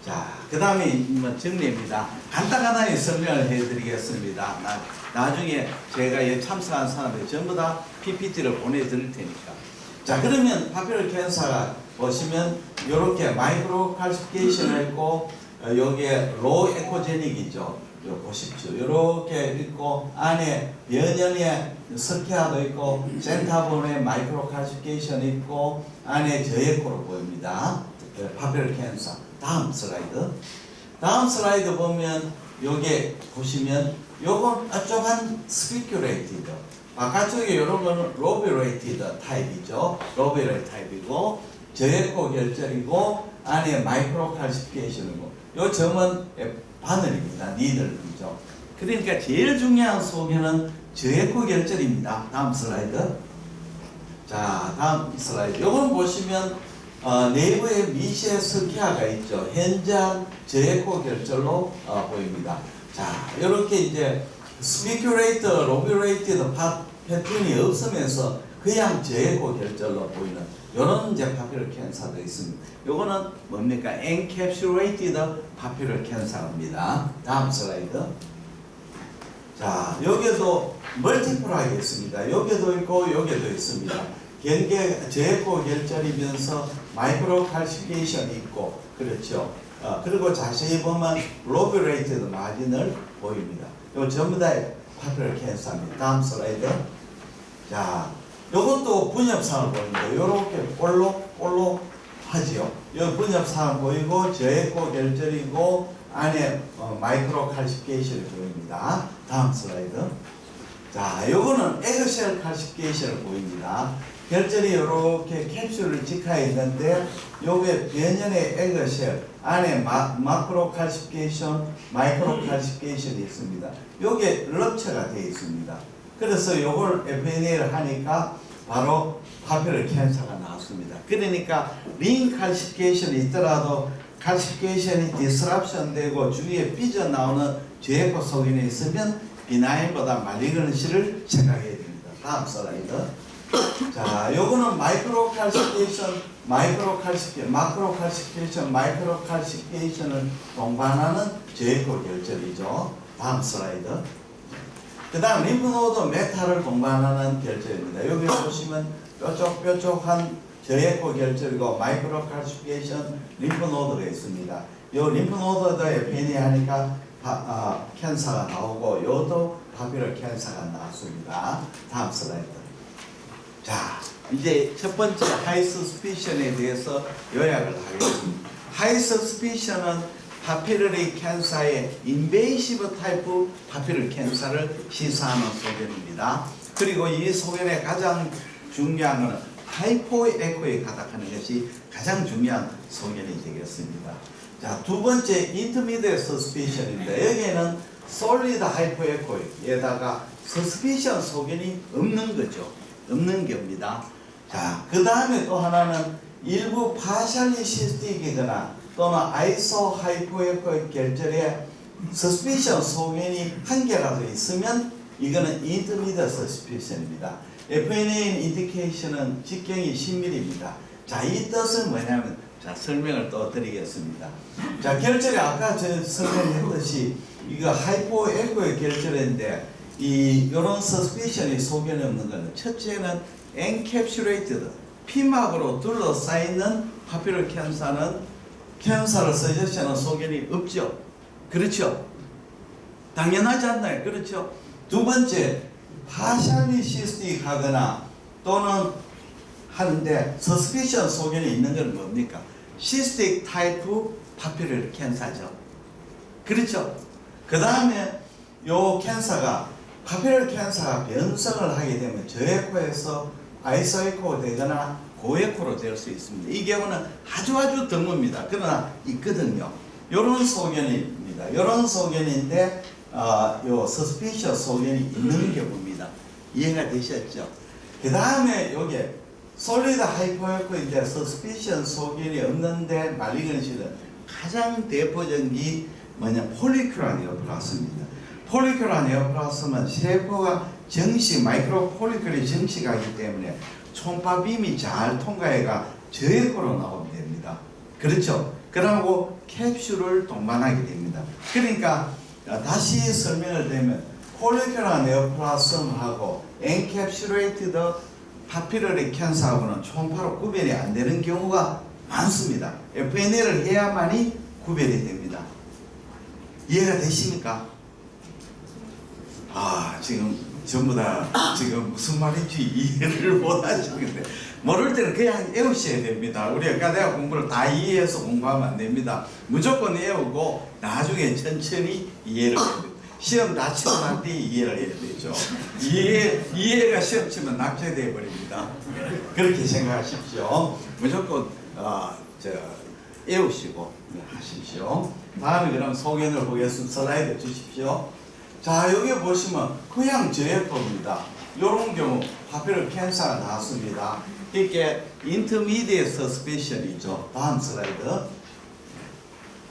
자, 그 다음에 정리입니다. 간단하게 설명을 해드리겠습니다. 나중에 제가 참석한 사람들 전부 다 PPT를 보내드릴 테니까. 자, 그러면 파피럴 캔서가 보시면 이렇게 마이크로 칼시피케이션을 했고, 여기에 로우 에코제닉이죠. 보십시오. 이렇게 있고 안에 변형의 스키아도 있고 센터본에 마이크로 칼시피케이션이 있고 안에 저에코로 보입니다. 파피럴 캔서. 다음 슬라이드. 다음 슬라이드 보면 여기 보시면 요건 뾰족한 스피큐레이티드, 바깥쪽에 이런 거는 로비레이티드 타입이죠. 로비레이티드 타입이고 저에코 결절이고 안에 마이크로 칼시피케이션이고 요 점은 바늘입니다. 니들이죠. 그러니까 제일 중요한 소견은 저에코 결절입니다. 다음 슬라이드. 자, 다음 슬라이드. 요건 보시면 내부에 미세 스키아가 있죠. 현장 저에코 결절로 보입니다. 자, 이렇게 이제 스피큐레이트, 로비레이티드 패턴이 없으면서 그냥 저에코 결절로 보이는 이런 이제 파피럴 캔서도 있습니다. 요거는 뭡니까? 엔캡슐레이티드 파피럴 캔서입니다. 다음 슬라이드. 자, 여기도 멀티플하게 있습니다. 여기도 있고 여기도 있습니다. 저해코 결절이면서 마이크로 칼시피케이션이 있고, 그렇죠. 그리고 자세히 보면 로뷰레이티드 마진을 보입니다. 요 전부 다 파피럴 캔서입니다. 다음 슬라이드. 자, 요것도 분엽상을 보입니다. 요렇게 볼록 하지요. 요 분엽상을 보이고 저해코 결절이고 안에 마이크로 칼시피케이션이 보입니다. 다음 슬라이드. 자, 요거는 에그셀 칼시피케이션을 보입니다. 결절이 이렇게 캡슐을 직하에 있는데 요게 변연의 에그셀 안에 마크로 칼시피케이션, 마이크로 칼시피케이션이 있습니다. 요게 럽처가 되어 있습니다. 그래서 요걸 FNA를 하니까 바로 파피럴 캔서가 나왔습니다. 그러니까 링 칼시피케이션이 있더라도 칼시피케이션이 디스럽션 되고 주위에 삐져나오는 저해코 소견이 있으면 비나인보다 말리그넌시를 생각해야 됩니다. 다음 슬라이드. 자, 요거는 마이크로 칼시피케이션, 마크로 칼시피케이션을 동반하는 저해코 결절이죠. 다음 슬라이드. 그 다음 림프노드 메타를 동반하는 결절입니다. 여기 보시면 뾰족한 저해코 결절이고 마이크로 칼시피케이션 림프노드가 있습니다. 요 림프노드도 FNA 하니까 캔서가 나오고 요도 파피럴 캔서가 나왔습니다. 다음 슬라이드. 자, 이제 첫 번째 하이 서스피션에 대해서 요약을 하겠습니다. 하이 서스피션은 파피러리 캔서의 인베이시브 타입 파피럴 캔서를 시사하는 소견입니다. 그리고 이 소견의 가장 중요한 것은 하이포에코에 가닥하는 것이 가장 중요한 소견이 되겠습니다. 자, 두 번째 인터미디엇 서스피션인데 여기에는 솔리드 하이포에코에다가 서스피션 소견이 없는 거죠. 없는 겁니다. 자, 그 다음에 또 하나는 일부 파셜리 시스틱이거나 또는 아이소 하이포에코 결절에 서스피션 소견이 한 개라도 있으면 이거는 인터미디엇 서스피션입니다. FNA 인디케이션은 직경이 10mm입니다. 자, 이 뜻은 뭐냐면, 자, 설명을 또 드리겠습니다. 자, 결절이 아까 저 설명했듯이 이거 하이포에코의 결절인데 요런 서스피션이 소견이 없는 것은 첫째는 엔캡슐레이티드 피막으로 둘러싸이는 파피럴 캔서는 캔서를 서제시하는 소견이 없죠. 그렇죠? 당연하지 않나요? 그렇죠? 두 번째, 파셜리 시스틱 하거나 또는 하는데 서스피션 소견이 있는 건 뭡니까? 시스틱 타입 파피럴 캔서죠. 그렇죠? 그 다음에 요 캔서가 파피럴 캔서가 변성을 하게 되면 저에코에서 아이소에코가 되거나 고에코로 될 수 있습니다. 이 경우는 아주 드뭅니다. 그러나 있거든요. 요런 소견입니다. 요런 소견인데 요 서스피션 소견이 있는 경우입니다. 이해가 되셨죠? 그 다음에 요게 솔리드 하이포에코인데 서스피션 소견이 없는데 말리그넌시는 가장 대표적인 게 뭐냐 폴리큘라 네오플라스입니다. 폴리큘라 네오플라스는 세포가 정시 마이크로 폴리큘이 정시가기 때문에 총파빔이 잘 통과해가 저해코로 나오게 됩니다. 그렇죠? 그러고 캡슐을 동반하게 됩니다. 그러니까 다시 설명을 드리면 폴리큘라 네오플라스하고 엔캡슐레이티드 파피러리 캔서하고는 총파로 구별이 안 되는 경우가 많습니다. FNA를 해야만이 구별이 됩니다. 이해가 되십니까? 지금 전부 다 지금 무슨 말인지 이해를 못 하시는데 모를 때는 그냥 외우셔야 됩니다. 우리 의과대학 공부를 다 이해해서 공부하면 안 됩니다. 무조건 외우고 나중에 천천히 이해를 해야 됩니다. 시험 다 치고 난 뒤에 이해를 해야 되죠. 이해가 시험 치면 낙제되어 버립니다. 그렇게 생각하십시오. 무조건 외우시고 하십시오. 다음에 그럼 소견을 보겠습니다. 슬라이드 주십시오. 자, 여기 보시면 그냥 저해코입니다. 이런 경우 파피럴 캔서가 나왔습니다. 이게 인터미디엇 서스피션이죠. 다음 슬라이드.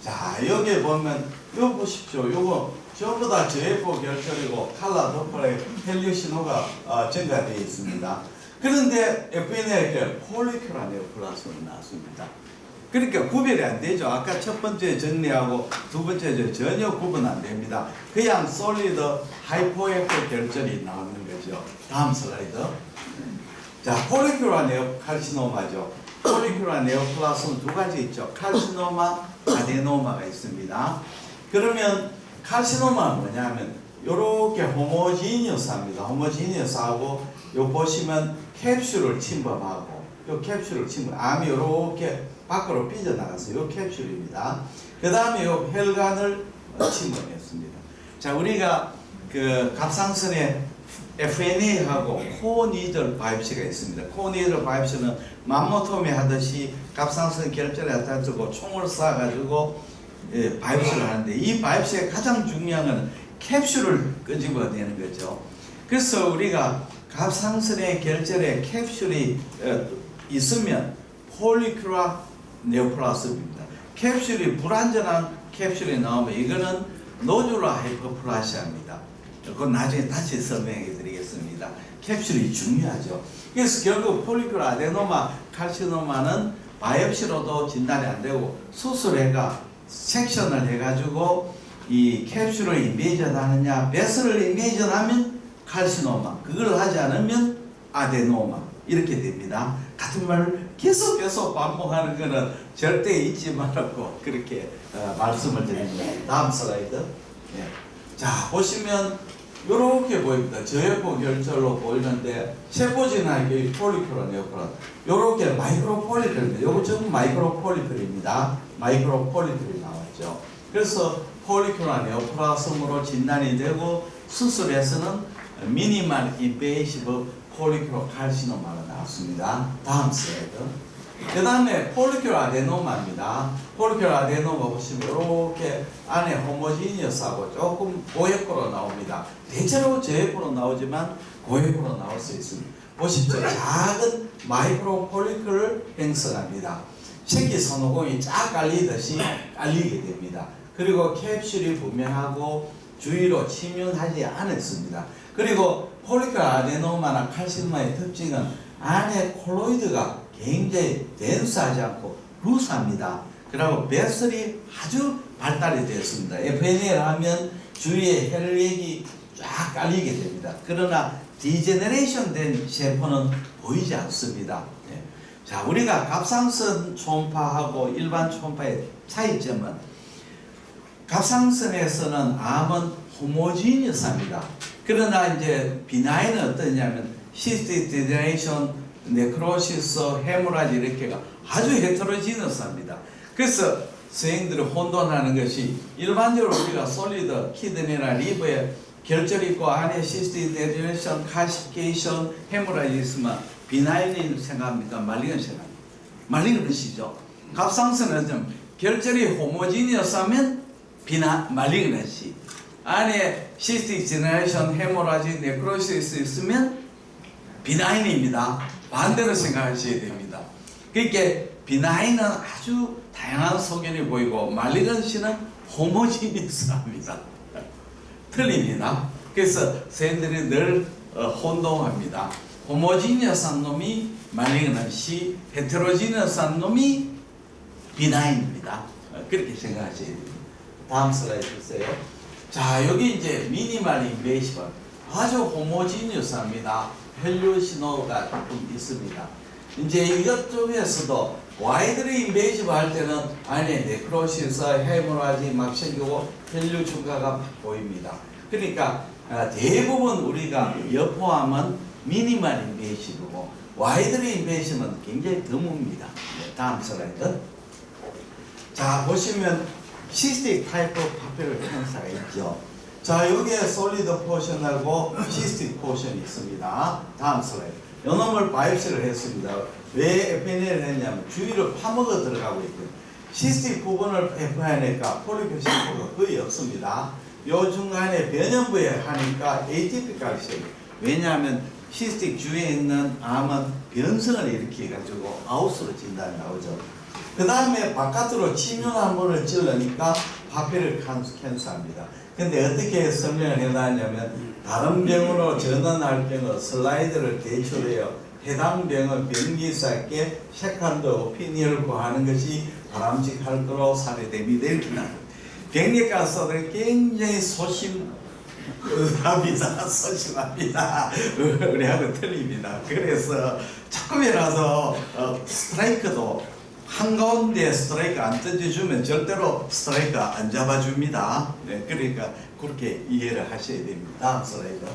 자, 여기 보면 이거 보십시오. 이거 전부 다 저해코 결절이고 칼라 도플러에 헬류 신호가 증가되어 있습니다. 그런데 FNA에 폴리큘라 네오플라스가 나왔습니다. 그러니까 구별이 안 되죠. 아까 첫 번째 정리하고 두 번째 전혀 구분 안 됩니다. 그냥 솔리드 하이포에프 결절이 나오는 거죠. 다음 슬라이드. 자, 폴리큘라 네오칼시노마죠. 폴리큘라 네오플라스는 두 가지 있죠. 칼시노마, 아데노마가 있습니다. 그러면 칼시노마는 뭐냐면 요렇게 호모지니어스합니다. 호모지니어스하고 요 보시면 캡슐을 침범하고 요 캡슐을 암이 요렇게 밖으로 삐져나가서 요 캡슐입니다. 그 다음에 요 혈관을 침범했습니다. 자, 우리가 그 갑상선에 FNA하고 코니들 바이옵시가 있습니다. 코니들 바이옵시는 맘모토미 하듯이 갑상선 결절에 갖다 두고 총을 쏴가지고 바이옵시를 하는데 이 바이옵시의 가장 중요한 건 캡슐을 끄집어내는 거죠. 그래서 우리가 갑상선의 결절에 캡슐이 있으면 폴리큘라 네오플라스입니다. 캡슐이 불완전한 캡슐이 나오면 이거는 노듈라 하이퍼플라시아입니다. 그건 나중에 다시 설명해 드리겠습니다. 캡슐이 중요하죠. 그래서 결국 폴리큘라 아데노마 칼시노마는 바이옵시로도 진단이 안 되고 수술해가 섹션을 해가지고 이 캡슐을 인베이전 하느냐, 베슬을 인베이전 하면 칼시노마, 그걸 하지 않으면 아데노마 이렇게 됩니다. 같은 말을 계속 반복하는 거는 절대 잊지 말라고 그렇게 말씀을 드립니다. 다음 슬라이드. 네. 자, 보시면 요렇게 보입니다. 저혈포 결절로 보이는데 세포진화의 폴리큘라 네오플라스 요렇게 마이크로 폴리클입니다. 요거 전부 마이크로 폴리클입니다. 마이크로 폴리클이 나왔죠. 그래서 폴리큘라 네오플라스으로 진단이 되고 수술에서는 미니멀 인베이시브 폴리큘라 칼시노마가 나왔습니다. 다음 슬라이드. 그 다음에 폴리큘라 아데노마입니다. 폴리큘라 아데노마 보시면 이렇게 안에 호모지니어스하고 조금 고획부로 나옵니다. 대체로 저획부로 나오지만 고획부로 나올 수 있습니다. 보십시오. 작은 마이크로 폴리클을 형성합니다. 색기선호공이 쫙 깔리듯이 깔리게 됩니다. 그리고 캡슐이 분명하고 주위로 침윤하지 않았습니다. 그리고 폴리큘라 아데노마나 칼시노마의 특징은 안에 콜로이드가 굉장히 덴스하지 않고 루스합니다. 그리고 베슬이 아주 발달이 되었습니다. FNA를 하면 주위에 혈액이 쫙 깔리게 됩니다. 그러나 디제너레이션 된 세포는 보이지 않습니다. 네. 자, 우리가 갑상선 초음파하고 일반 초음파의 차이점은 갑상선에서는 암은 호모지니어스합니다. 그러나 이제 비나인은 어떠냐면 시스틱 디제너레이션, 네크로시스, 헤모라지 이렇게가 아주 헤테로지너스합니다. 그래서 선생님들이 혼돈하는 것이 일반적으로 우리가 솔리드 키드니나 리버에 결절이 있고 안에 시스틱 디제너레이션, 칼시피케이션, 헤모라지 있으면 비나인을 생각합니까? 말리는 생각합니까? 말리는 것이죠. 갑상선은 좀 결절이 호모지니어스하면 말리는 것이 안에 시스틱 디제너레이션, 헤모라지, 네크로시스 있으면 비나인입니다. 반대로 생각하셔야 됩니다. 그러니까 비나인은 아주 다양한 소견이 보이고 말리건시는 호모지니어스합니다. 틀립니다. 그래서 선생님들이 늘 혼동합니다. 호모지니어스한 놈이 말리건시, 헤테로지니어스한 놈이 비나인입니다. 그렇게 생각하셔야 됩니다. 다음 슬라이드 주세요. 자, 여기 이제 미니멀 인베이시브 아주 호모지니어스합니다. 혈류 신호가 조금 있습니다. 이제 이것 중에서도 와이드리 인베이시브 할 때는 안에 네크로시스, 헤모라지 막 생기고 혈류 증가가 보입니다. 그러니까 대부분 우리가 여포암은 미니멀 인베이시브고 와이드리 인베이시브는 굉장히 드뭅니다. 네, 다음 슬라이드. 자, 보시면 시스틱 타입 파피럴 캔서가 있죠. 자, 여기에 솔리드 포션하고 시스틱 포션이 있습니다. 다음 슬라이드. 요놈을 바이옵시를 했습니다. 왜 FNA를 했냐면 주위로 파먹어 들어가고 있고요. 시스틱 부분을 FNA니까 폴리페시포가 거의 없습니다. 요 중간에 변형부에 하니까 에이티피컬 쉐입. 왜냐하면 시스틱 주위에 있는 암은 변성을 일으켜가지고 아웃으로 진단이 나오죠. 그 다음에 바깥으로 침윤한 분을 찔러니까 파피럴 캔서합니다. 근데 어떻게 설명을 해놨냐면 다른 병으로 전환할 경우 슬라이드를 제출해요. 해당 병은 병기사께 세컨드 오피니언을 구하는 것이 바람직할 거로 사례됩니다. 이렇게 나와요. 병리과서들 굉장히 소심합니다. 우리하고 틀립니다. 그래서 조금이라도 스트라이크도 한가운데 스트라이크 안 던져주면 절대로 스트라이크 안 잡아줍니다. 네, 그러니까 그렇게 이해를 하셔야 됩니다. 다음 슬라이드.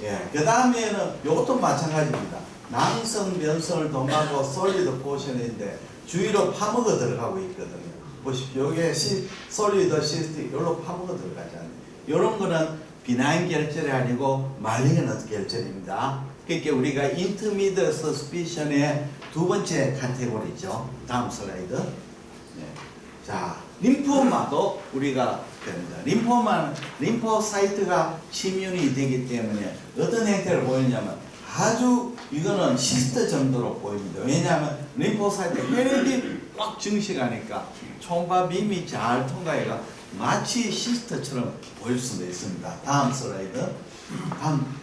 예, 그 다음에는 이것도 마찬가지입니다. 남성 변성을 동하고 솔리드 포션인데 주위로 파먹어 들어가고 있거든요. 보십시오. 이게 솔리드 시스틱 이걸로 파먹어 들어가잖아요. 이런 거는 비나인 결절이 아니고 말리는 결절입니다. 그러니까 우리가 인터미디어트 서스피션의 두 번째 카테고리죠. 다음 슬라이드. 네. 자, 림포마도 우리가 됩니다. 림포사이트가 침윤이 되기 때문에 어떤 형태를 보이냐면 아주 이거는 시스트 정도로 보입니다. 왜냐하면 림포사이트 혈액이 꽉 증식하니까 총과 밈이 잘 통과해가 마치 시스트처럼 보일 수도 있습니다. 다음 슬라이드.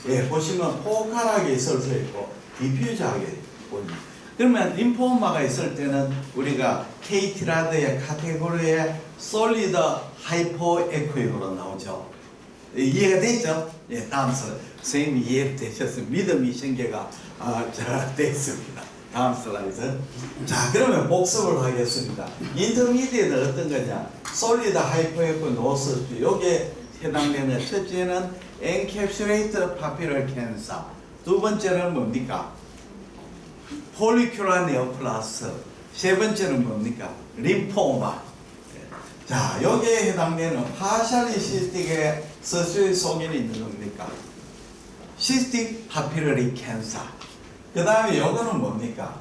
예, 보시면 포칼하게 있을 수 있고 디퓨저하게 보입니다. 그러면 림포마가 있을 때는 우리가 케이티라드의 카테고리에 솔리드 하이포에쿠이로 나오죠. 이해가 됐죠? 예, 다음 슬라이드. 선생님이 이해되셨으면 믿음이 생겨가 됐습니다. 다음 슬라이드. 자, 그러면 복습을 하겠습니다. 인터미디에는 어떤 거냐? 솔리드 하이포에쿠이 노스. 여기에 해당되는 첫째는 엔캡슐레이트 파피럴 캔서. 두 번째는 뭡니까? 폴리큘라 네오플라스. 세 번째는 뭡니까? 림포마. 자, 여기에 해당되는 파셜리 시스틱의 서스의 소견이 있는 겁니까? 시스틱 파피러리 캔서. 그 다음에 요거는 뭡니까?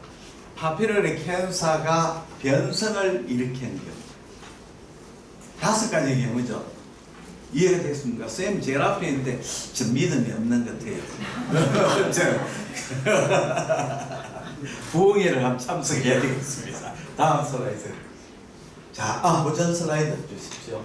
파피러리 캔서가 변성을 일으키는 경우. 5가지 경우죠. 이해가 됐습니까? 쌤 제일 앞에 있는데 저 믿음이 없는 것 같아요. 부흥회를 한번 참석해야 되겠습니다. 다음 슬라이드. 자, 보전 슬라이드 주십시오.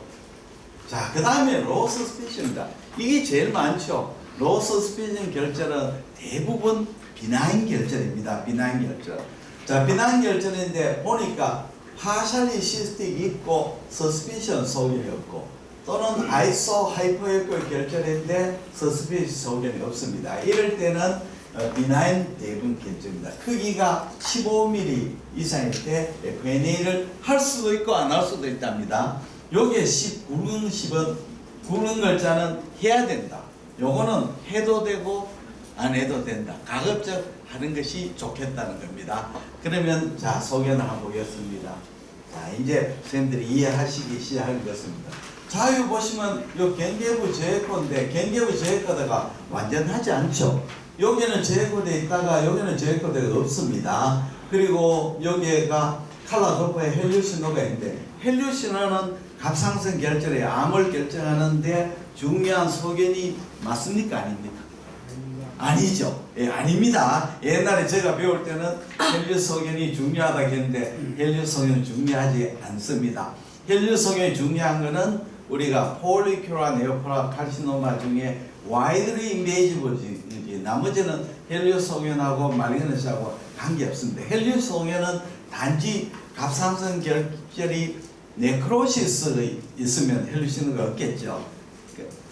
자, 그 다음에 로우 서스피션입니다. 이게 제일 많죠. 로우 서스피션 결절은 대부분 비나인 결절입니다. 비나인 결절. 자, 비나인 결절인데 보니까 파셜리 시스틱이 있고 서스피션 소견이 없고 또는 아이소 하이퍼에코 결절인데 서스피션 소견이 없습니다. 이럴 때는 비나인 대부분 결절입니다. 크기가 15mm 이상일 때 FNA를 할 수도 있고 안 할 수도 있답니다. 여기에 굵은 10은 굵은 글자는 해야 된다. 요거는 해도 되고 안 해도 된다. 가급적 하는 것이 좋겠다는 겁니다. 그러면 자, 소견을 한번 보겠습니다. 자, 이제 선생님들이 이해하시기 시작할 것입니다. 자, 여기 보시면 요 경계부 제어코인데 경계부 제어코드가 완전하지 않죠. 여기는 제어코드에 있다가 여기는 제어코드가 없습니다. 그리고 여기가 칼라도파의 헬류신호가 있는데 헬류신호는 갑상선 결절에 암을 결정하는데 중요한 소견이 맞습니까? 아닙니까? 아니죠. 예, 아닙니다. 옛날에 제가 배울 때는 헬류 소견이 중요하다 했는데 헬류 소견은 중요하지 않습니다. 헬류 소견이 중요한 거는 우리가 폴리큘라 네오플라 카시노마 중에 와이드리 인베이지브지 나머지는 헬류 소견하고 말리너스하고 관계없습니다. 헬류 소견은 단지 갑상선 결절이 네크로시스가 있으면 헬류신호가 없겠죠.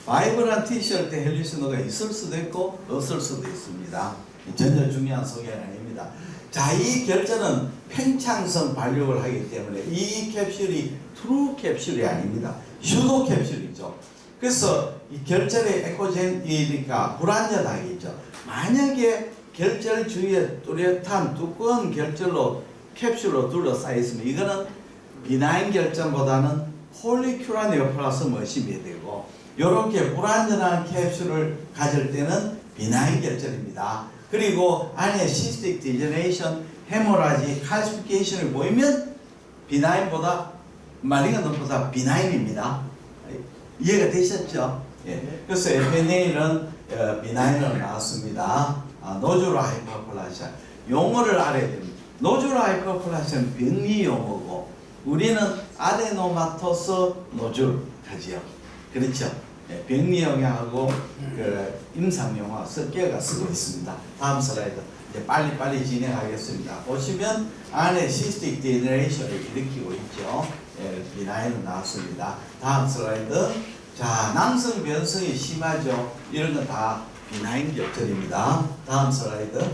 바이브란 티슈일 때 헬류신호가 있을 수도 있고 없을 수도 있습니다. 전혀 중요한 소견이 아닙니다. 자, 이 결절은 팽창성 발육을 하기 때문에 이 캡슐이 트루 캡슐이 아닙니다. 슈도 캡슐이죠. 그래서 이 결절의 에코젠이니까 불안전하겠죠. 만약에 결절 주위에 뚜렷한 두꺼운 결절로 캡슐로 둘러싸여 있으면 이거는 비나인 결절보다는 폴리큘라 네오플라스를 의심해야 되고 이렇게 불안전한 캡슐을 가질 때는 비나인 결절입니다. 그리고 안에 시스틱 디제네이션, 헤모라지, 칼시피케이션을 보이면 비나인보다 말리건보다 비나인입니다. 이해가 되셨죠? 예. 그래서 FNA는 비나인으로 나왔습니다. 노즐 하이퍼플라시아 용어를 알아야 됩니다. 노즐 하이퍼플라시아는 병리 용어고 우리는 아데노마토스 노즐 하지요. 그렇죠? 예, 병리 용어하고 그 임상 용어 섞여가 쓰고 있습니다. 다음 슬라이드. 이제 빨리빨리 진행하겠습니다. 보시면 안에 시스틱 디제너레이션을 일으키고 있죠. 예, 비나인은 나왔습니다. 다음 슬라이드. 자, 낭성 변성이 심하죠. 이런 건 다 비나인 결절입니다. 다음 슬라이드.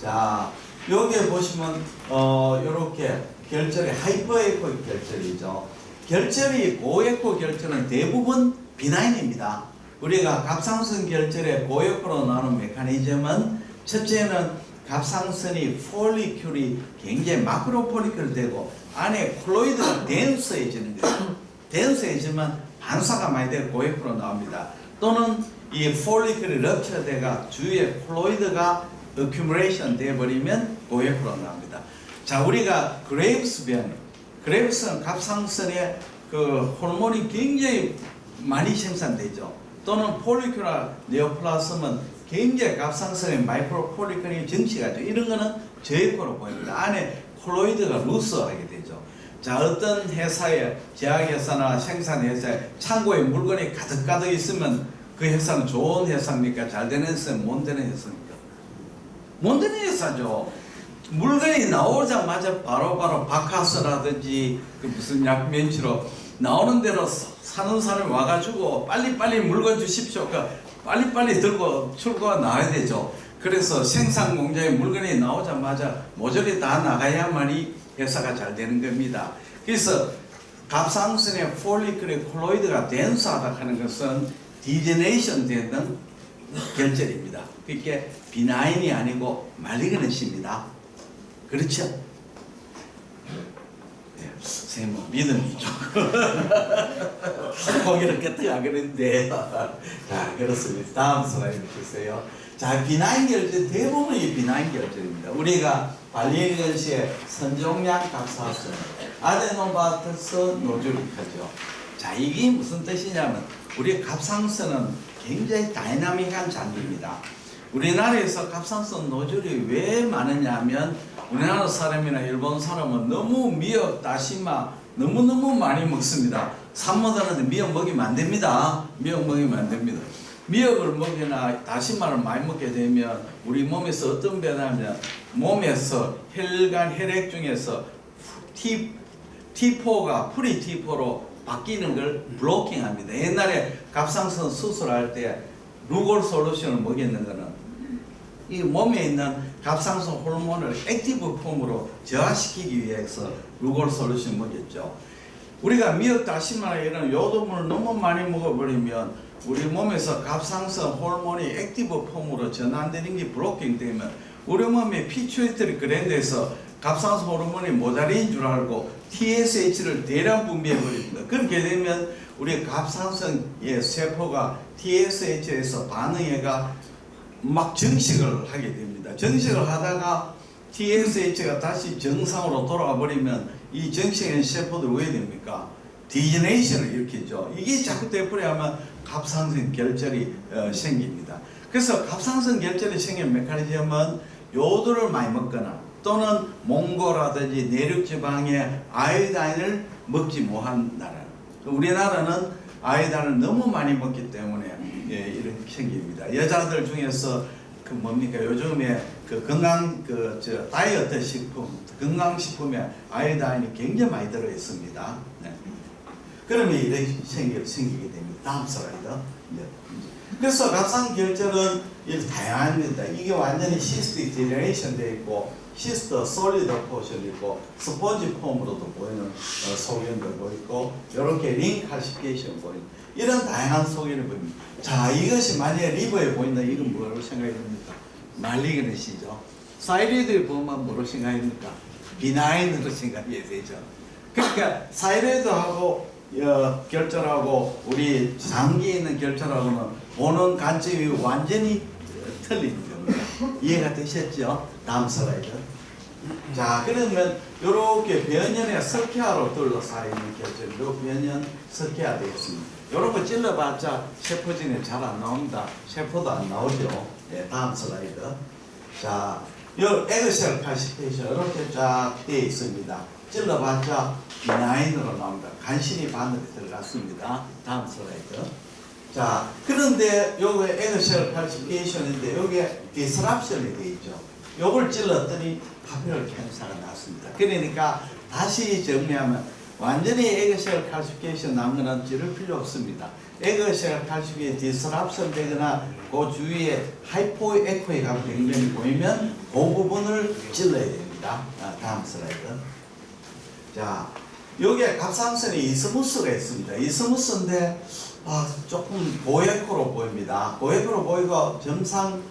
자, 여기에 보시면 이렇게 결절이 하이퍼에코 결절이죠. 결절이 고에코 결절은 대부분 비나인입니다. 우리가 갑상선 결절의 고에코로 나오는 메커니즘은 첫째는 갑상선이 폴리큘이 굉장히 마크로 폴리큘 되고 안에 콜로이드가 덴서해지는 거예요. 덴서해지면 반사가 많이 되고 고에코로 나옵니다. 또는 이 폴리큘이 럽처돼가 주위에 콜로이드가 어큐뮬레이션 돼버리면 고에코로 나옵니다. 자, 우리가 그레이브스는 갑상선에 그 호르몬이 굉장히 많이 생산되죠. 또는 폴리큘라 네오플라스는 굉장히 갑상선에 마이크로 폴리큘이 증식하죠. 이런 거는 저에코로 보입니다. 안에 콜로이드가 루스하게 되죠. 자, 어떤 회사에 제약회사나 생산회사에 창고에 물건이 가득가득 있으면 그 회사는 좋은 회사입니까? 잘 되는 회사는 못 되는 회사입니까? 못 되는 회사죠. 물건이 나오자마자 바로바로 바카스라든지 그 무슨 약면치로 나오는 대로 사는 사람이 와가지고 빨리빨리 물건 주십시오. 그러니까 빨리빨리 들고 출고가 나와야 되죠. 그래서 생산 공장에 물건이 나오자마자 모조리 다 나가야만이 회사가 잘 되는 겁니다. 그래서 갑상선의 폴리큘의 콜로이드가 덴스하다 하는 것은 디제네이션 되는 결절입니다. 그게 비나인이 아니고 말리그넌시입니다. 그렇죠? 네, 선생님 믿음이 조금 거기를 깨뜨려 안 그랬는데 자, 그렇습니다. 다음 슬라이드 주세요. 자, 비나인 결절 대부분이 비나인 결절입니다. 우리가 발리에건시의 선종양 갑상선 아데노바트스 노즐리카죠. 자, 이게 무슨 뜻이냐면 우리 갑상선은 굉장히 다이나믹한 장기입니다. 우리나라에서 갑상선 노즐이 왜 많으냐 하면 우리나라 사람이나 일본 사람은 너무 미역, 다시마 너무너무 많이 먹습니다. 산모들한테 미역 먹이면 안 됩니다. 미역 먹이면 안 됩니다. 미역을 먹이나 다시마를 많이 먹게 되면 우리 몸에서 어떤 변화냐면 몸에서 혈관, 혈액 중에서 T4가 프리 T4로 바뀌는 걸 블로킹합니다. 옛날에 갑상선 수술할 때 루골 솔루션을 먹이는 거는 이 몸에 있는 갑상선 호르몬을 액티브 폼으로 저하시키기 위해서 루골 솔루션 먹였죠. 우리가 미역, 다시마나 이런 요도물을 너무 많이 먹어버리면 우리 몸에서 갑상선 호르몬이 액티브 폼으로 전환되는 게 블로킹 되면 우리 몸의 피추이터리 글랜드에서 갑상선 호르몬이 모자린 줄 알고 TSH를 대량 분비해 버립니다. 그렇게 되면 우리 갑상선의 세포가 TSH에서 반응해가 막 증식을 하게 됩니다. 증식을 하다가 TSH가 다시 정상으로 돌아가 버리면 이 정식된 세포들 왜 됩니까? 디제네이션을 일으키죠. 이게 자꾸 되버리면 갑상선 결절이 생깁니다. 그래서 갑상선 결절이 생긴 메커니즘은 요도를 많이 먹거나 또는 몽고라든지 내륙 지방에 아이오다인을 먹지 못한 나라. 우리나라는 아이오다인을 너무 많이 먹기 때문에 이렇게 생깁니다. 여자들 중에서 그 뭡니까 요즘에 그 건강 다이어트 식품, 건강 식품에 아이오다인이 굉장히 많이 들어 있습니다. 네. 그러면 이렇게 생기게 됩니다. 다음 슬라이드. 네. 그래서 갑상 결절은 다양합니다. 이게 완전히 시스틱 디제너레이션 되어 있고 시스터 솔리드 포션 있고 스펀지 폼으로도 보이는 소견도 보이고 이렇게 링카시피에이션 보이는 이런 다양한 소견을 보입니다. 자, 이것이 만약에 리버에 보인다 이건 뭐라고 생각이 됩니까? 말리그넌시죠. 사이로이드에 보면 뭐로 생각이 됩니까? 비나인으로 생각이 되죠. 그러니까 사이로이드하고 결절하고 우리 장기에 있는 결절하고는 보는 관점이 완전히 틀린 겁니다. 이해가 되셨죠? 다음 슬라이드. 자, 그러면 이렇게 변연의 석회화로 둘러싸여 있는 결절로 변연 석회화 되어 있습니다. 이런 거 찔러봤자 세포진에 잘 안 나옵니다. 세포도 안 나오죠. 네, 다음 슬라이드. 자, 이 에그셀 칼시페이션 이렇게 쫙 되어 있습니다. 찔러봤자 비나인으로 나옵니다. 간신히 바늘이 들어갔습니다. 다음 슬라이드. 자, 그런데 요게 에그셀 칼시피케이션인데 요게 디스랍션이 되어 있죠. 요걸 찔렀더니 파피럴 캔서가 났습니다. 그러니까 다시 정리하면 완전히 에그셀 칼시피케이션 난 거는 찌를 필요 없습니다. 에그셀 칼시피케이션 디스랍션 되거나 그 주위에 하이포 에코이가 굉장히 보이면 그 부분을 찔러야 됩니다. 다음 슬라이드. 자, 여기에 갑상선에 이스무스가 있습니다. 이스무스인데 조금 고에코로 보입니다. 고에코로 보이고 점상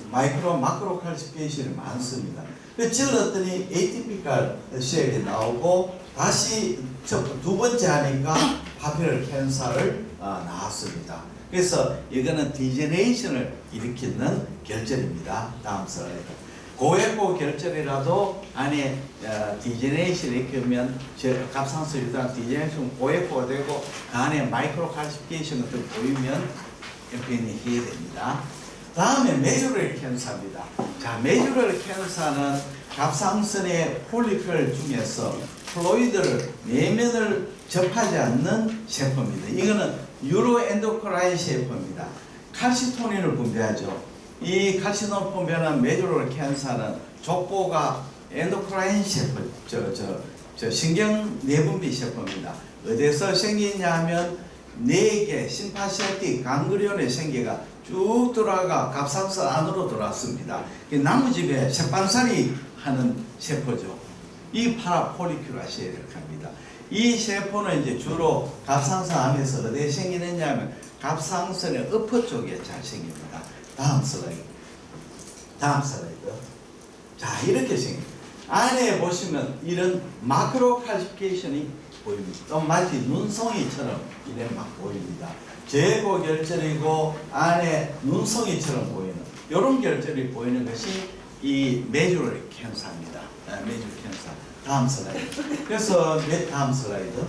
마이크로 마크로 칼시피케이션이 많습니다. 찔렀더니 에이티피컬 쉐일이 나오고 다시 두 번째 하니까 파피럴 캔서를 나왔습니다. 그래서 이거는 디제네이션을 일으키는 결절입니다. 다음 슬라이드. 고에코 결절이라도 안에 디제네이션을 일으키면 갑상선 유당 디제네이션 고에코가 되고 그 안에 마이크로 칼시피케이션 같은 보이면 변이 해됩니다. 다음에 메주럴 캔서입니다. 자, 메주럴 캔서는 갑상선의 폴리클 중에서 플로이드를 내면을 접하지 않는 세포입니다. 이거는 유로엔도크라인 세포입니다. 칼시토닌을 분비하죠. 이 칼시토닌 분비하는 메주럴 캔서는 족보가 엔도크라인 세포, 신경 내분비 세포입니다. 어디서 생기냐 하면 뇌계 심파시아틱 강그리온의 생계가 쭉 들어가 갑상선 안으로 들어왔습니다. 나무집에 색방살이 하는 세포죠. 이 파라폴리큘라시아를 합니다. 이 세포는 이제 주로 갑상선 안에서 어디에 생기느냐 하면 갑상선의 어퍼 쪽에 잘 생깁니다. 다음 슬라이드. 자, 이렇게 생깁니다. 안에 보시면 이런 마크로 칼시피케이션이 보입니다. 또 마치 눈송이처럼 이래 막 보입니다. 제고 결절이고 안에 눈송이처럼 보이는 이런 결절이 보이는 것이 이 메주럴 캔서입니다. 메주럴 캔서. 다음 슬라이드. 그래서 다음 슬라이드.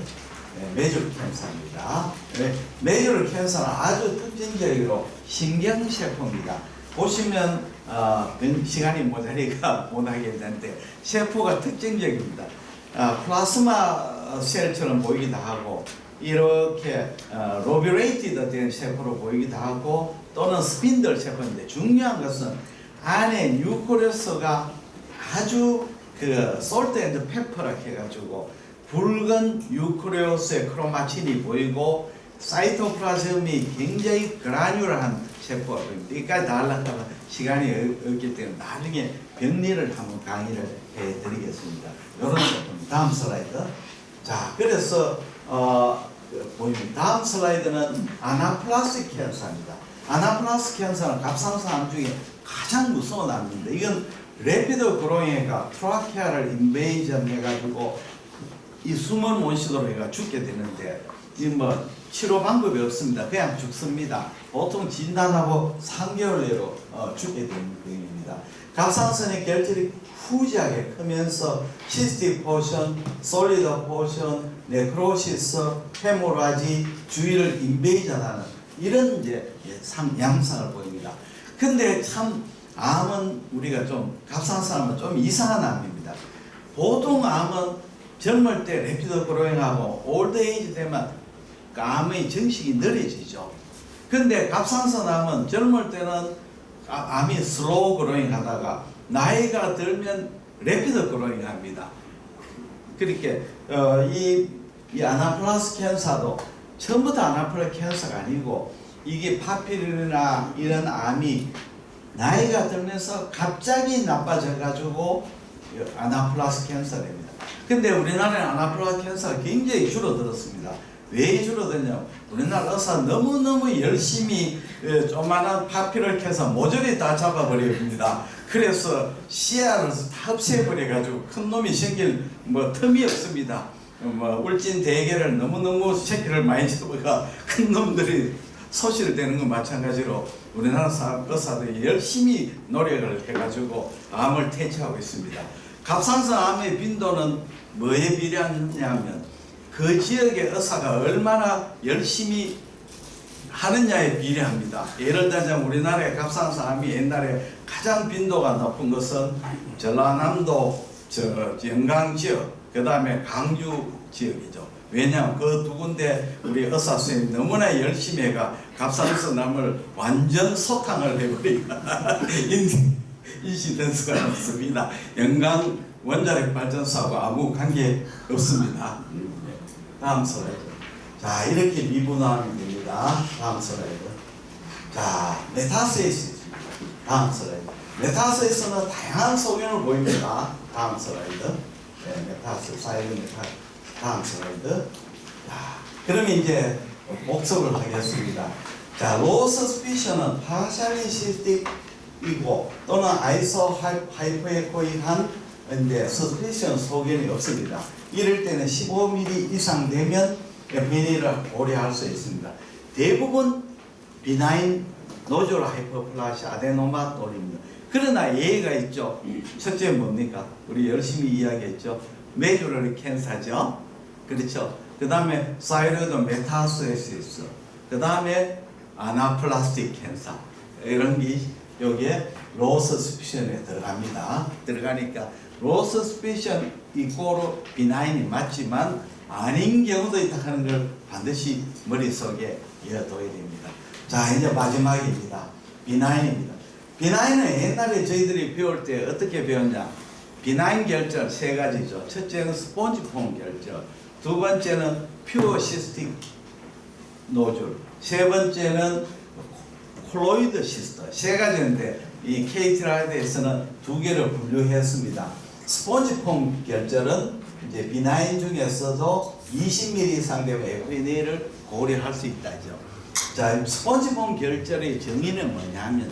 메주럴 캔서입니다. 메주럴 캔서는 아주 특징적으로 신경세포입니다. 보시면 시간이 모자리가 못하게 되는데 세포가 특징적입니다. 플라스마 셀처럼 보이기도 하고 이렇게 로뷰레이티드 된 세포로 보이기도 하고 또는 스핀들 세포인데 중요한 것은 안에 뉴클레우스가 아주 솔트 앤드 페퍼라 해가지고 붉은 뉴클레우스의 크로마틴이 보이고 사이토플라즘이 굉장히 그라뉴럴한 세포가 보입니다. 여기까지 다 하려면 시간이 없기 때문에 나중에 병리를 한번 강의를 해드리겠습니다. 이런 세포입니다. 다음 슬라이드. 자, 그래서 보입니다. 다음 슬라이드는 아나플라스틱 캔서입니다. 아나플라스틱 캔서는 갑상선 암 중에 가장 무서운 암입니다. 이건 레피드 그로잉가 트라케아를 인베이전 해가지고 이 숨을 못 쉬도록 해가 죽게 되는데 이 치료 방법이 없습니다. 그냥 죽습니다. 보통 진단하고 3개월 내로 죽게 되는 병입니다. 갑상선의 결절이 후지하게 크면서 시스틱 포션, 솔리드 포션, 네크로시스, 헤모라지, 주위를 인베이전하는 이런 이제 양상을 보입니다. 근데 참 암은 우리가 좀 갑상선 암은 좀 이상한 암입니다. 보통 암은 젊을 때 레피드 그로잉하고 올드에이지 되면 암의 증식이 느려지죠. 근데 갑상선 암은 젊을 때는 암이 슬로우 그로잉 하다가 나이가 들면 레피드 그로잉 합니다. 그렇게 이 아나플라스 캔서도 처음부터 아나플라스 캔서가 아니고 이게 파피르나 이런 암이 나이가 들면서 갑자기 나빠져 가지고 아나플라스 캔서가 됩니다. 근데 우리나라의 아나플라스 캔서가 굉장히 줄어들었습니다. 왜 줄어드냐? 우리나라 의사 너무너무 열심히 조그마한 파피를 캐서 모조리 다 잡아버립니다. 그래서 씨알을 다 없애버려가지고 큰 놈이 생길 틈이 없습니다. 울진 대게를 너무너무 새끼를 많이 잡아가 큰 놈들이 소실되는 건 마찬가지로 우리나라 의사들이 열심히 노력을 해가지고 암을 퇴치하고 있습니다. 갑상선 암의 빈도는 뭐에 비례하냐면 그 지역의 의사가 얼마나 열심히 하느냐에 비례합니다. 예를 들자면 우리나라의 갑상선 암이 옛날에 가장 빈도가 높은 것은 전라남도 영광 지역, 그 다음에 강주 지역이죠. 왜냐하면 그 두 군데 우리 의사 선생님이 너무나 열심히 해가 갑상선 암을 완전 소탕을 해버리니까 인식된 수가 없습니다. 연강 원자력 발전소하고 아무 관계 없습니다. 다음 슬라이드. 자, 이렇게 미분하면 됩니다. 다음 슬라이드. 자, 메타세이스. 다음 슬라이드. 메타세이스는 다양한 소견을 보입니다. 다음 슬라이드. 네, 메타세이스, 사이드 메타. 다음 슬라이드. 자, 그러면 이제 복습을 하겠습니다. 자, 로우 서스피션은 파셜리 시스틱이고 또는 아이소 하이퍼에코익한 이제 서스피션 소견이 없습니다. 이럴 때는 15mm 이상 되면 FNA를 고려할 수 있습니다. 대부분 비나인 노졸 하이퍼플라시 아데노마 돌입니다. 그러나 예외가 있죠. 첫째 뭡니까? 우리 열심히 이야기했죠. 메주러리 캔사죠. 그렇죠. 그 다음에 사이로이드 메타스테시스, 그 다음에 아나플라스틱 캔사, 이런 게 여기에 로우 서스피션에 들어갑니다. 들어가니까 로우 서스피션 이꼬로 비나인이 맞지만 아닌 경우도 있다 하는 걸 반드시 머릿속에 이어둬야 됩니다. 자, 이제 마지막입니다. 비나인입니다. 비나인은 옛날에 저희들이 배울 때 어떻게 배웠냐? 비나인 결절 세 가지죠. 첫째는 스폰지폼 결절, 두 번째는 퓨어 시스틱 노즐, 세 번째는 콜로이드 시스터. 세 가지인데 이 KT라이드에서는 두 개를 분류했습니다. 스폰지폼 결절은 이제 비나인 중에서도 20mm 이상 되면 FNA를 고려할 수 있다죠. 자, 스폰지폼 결절의 정의는 뭐냐면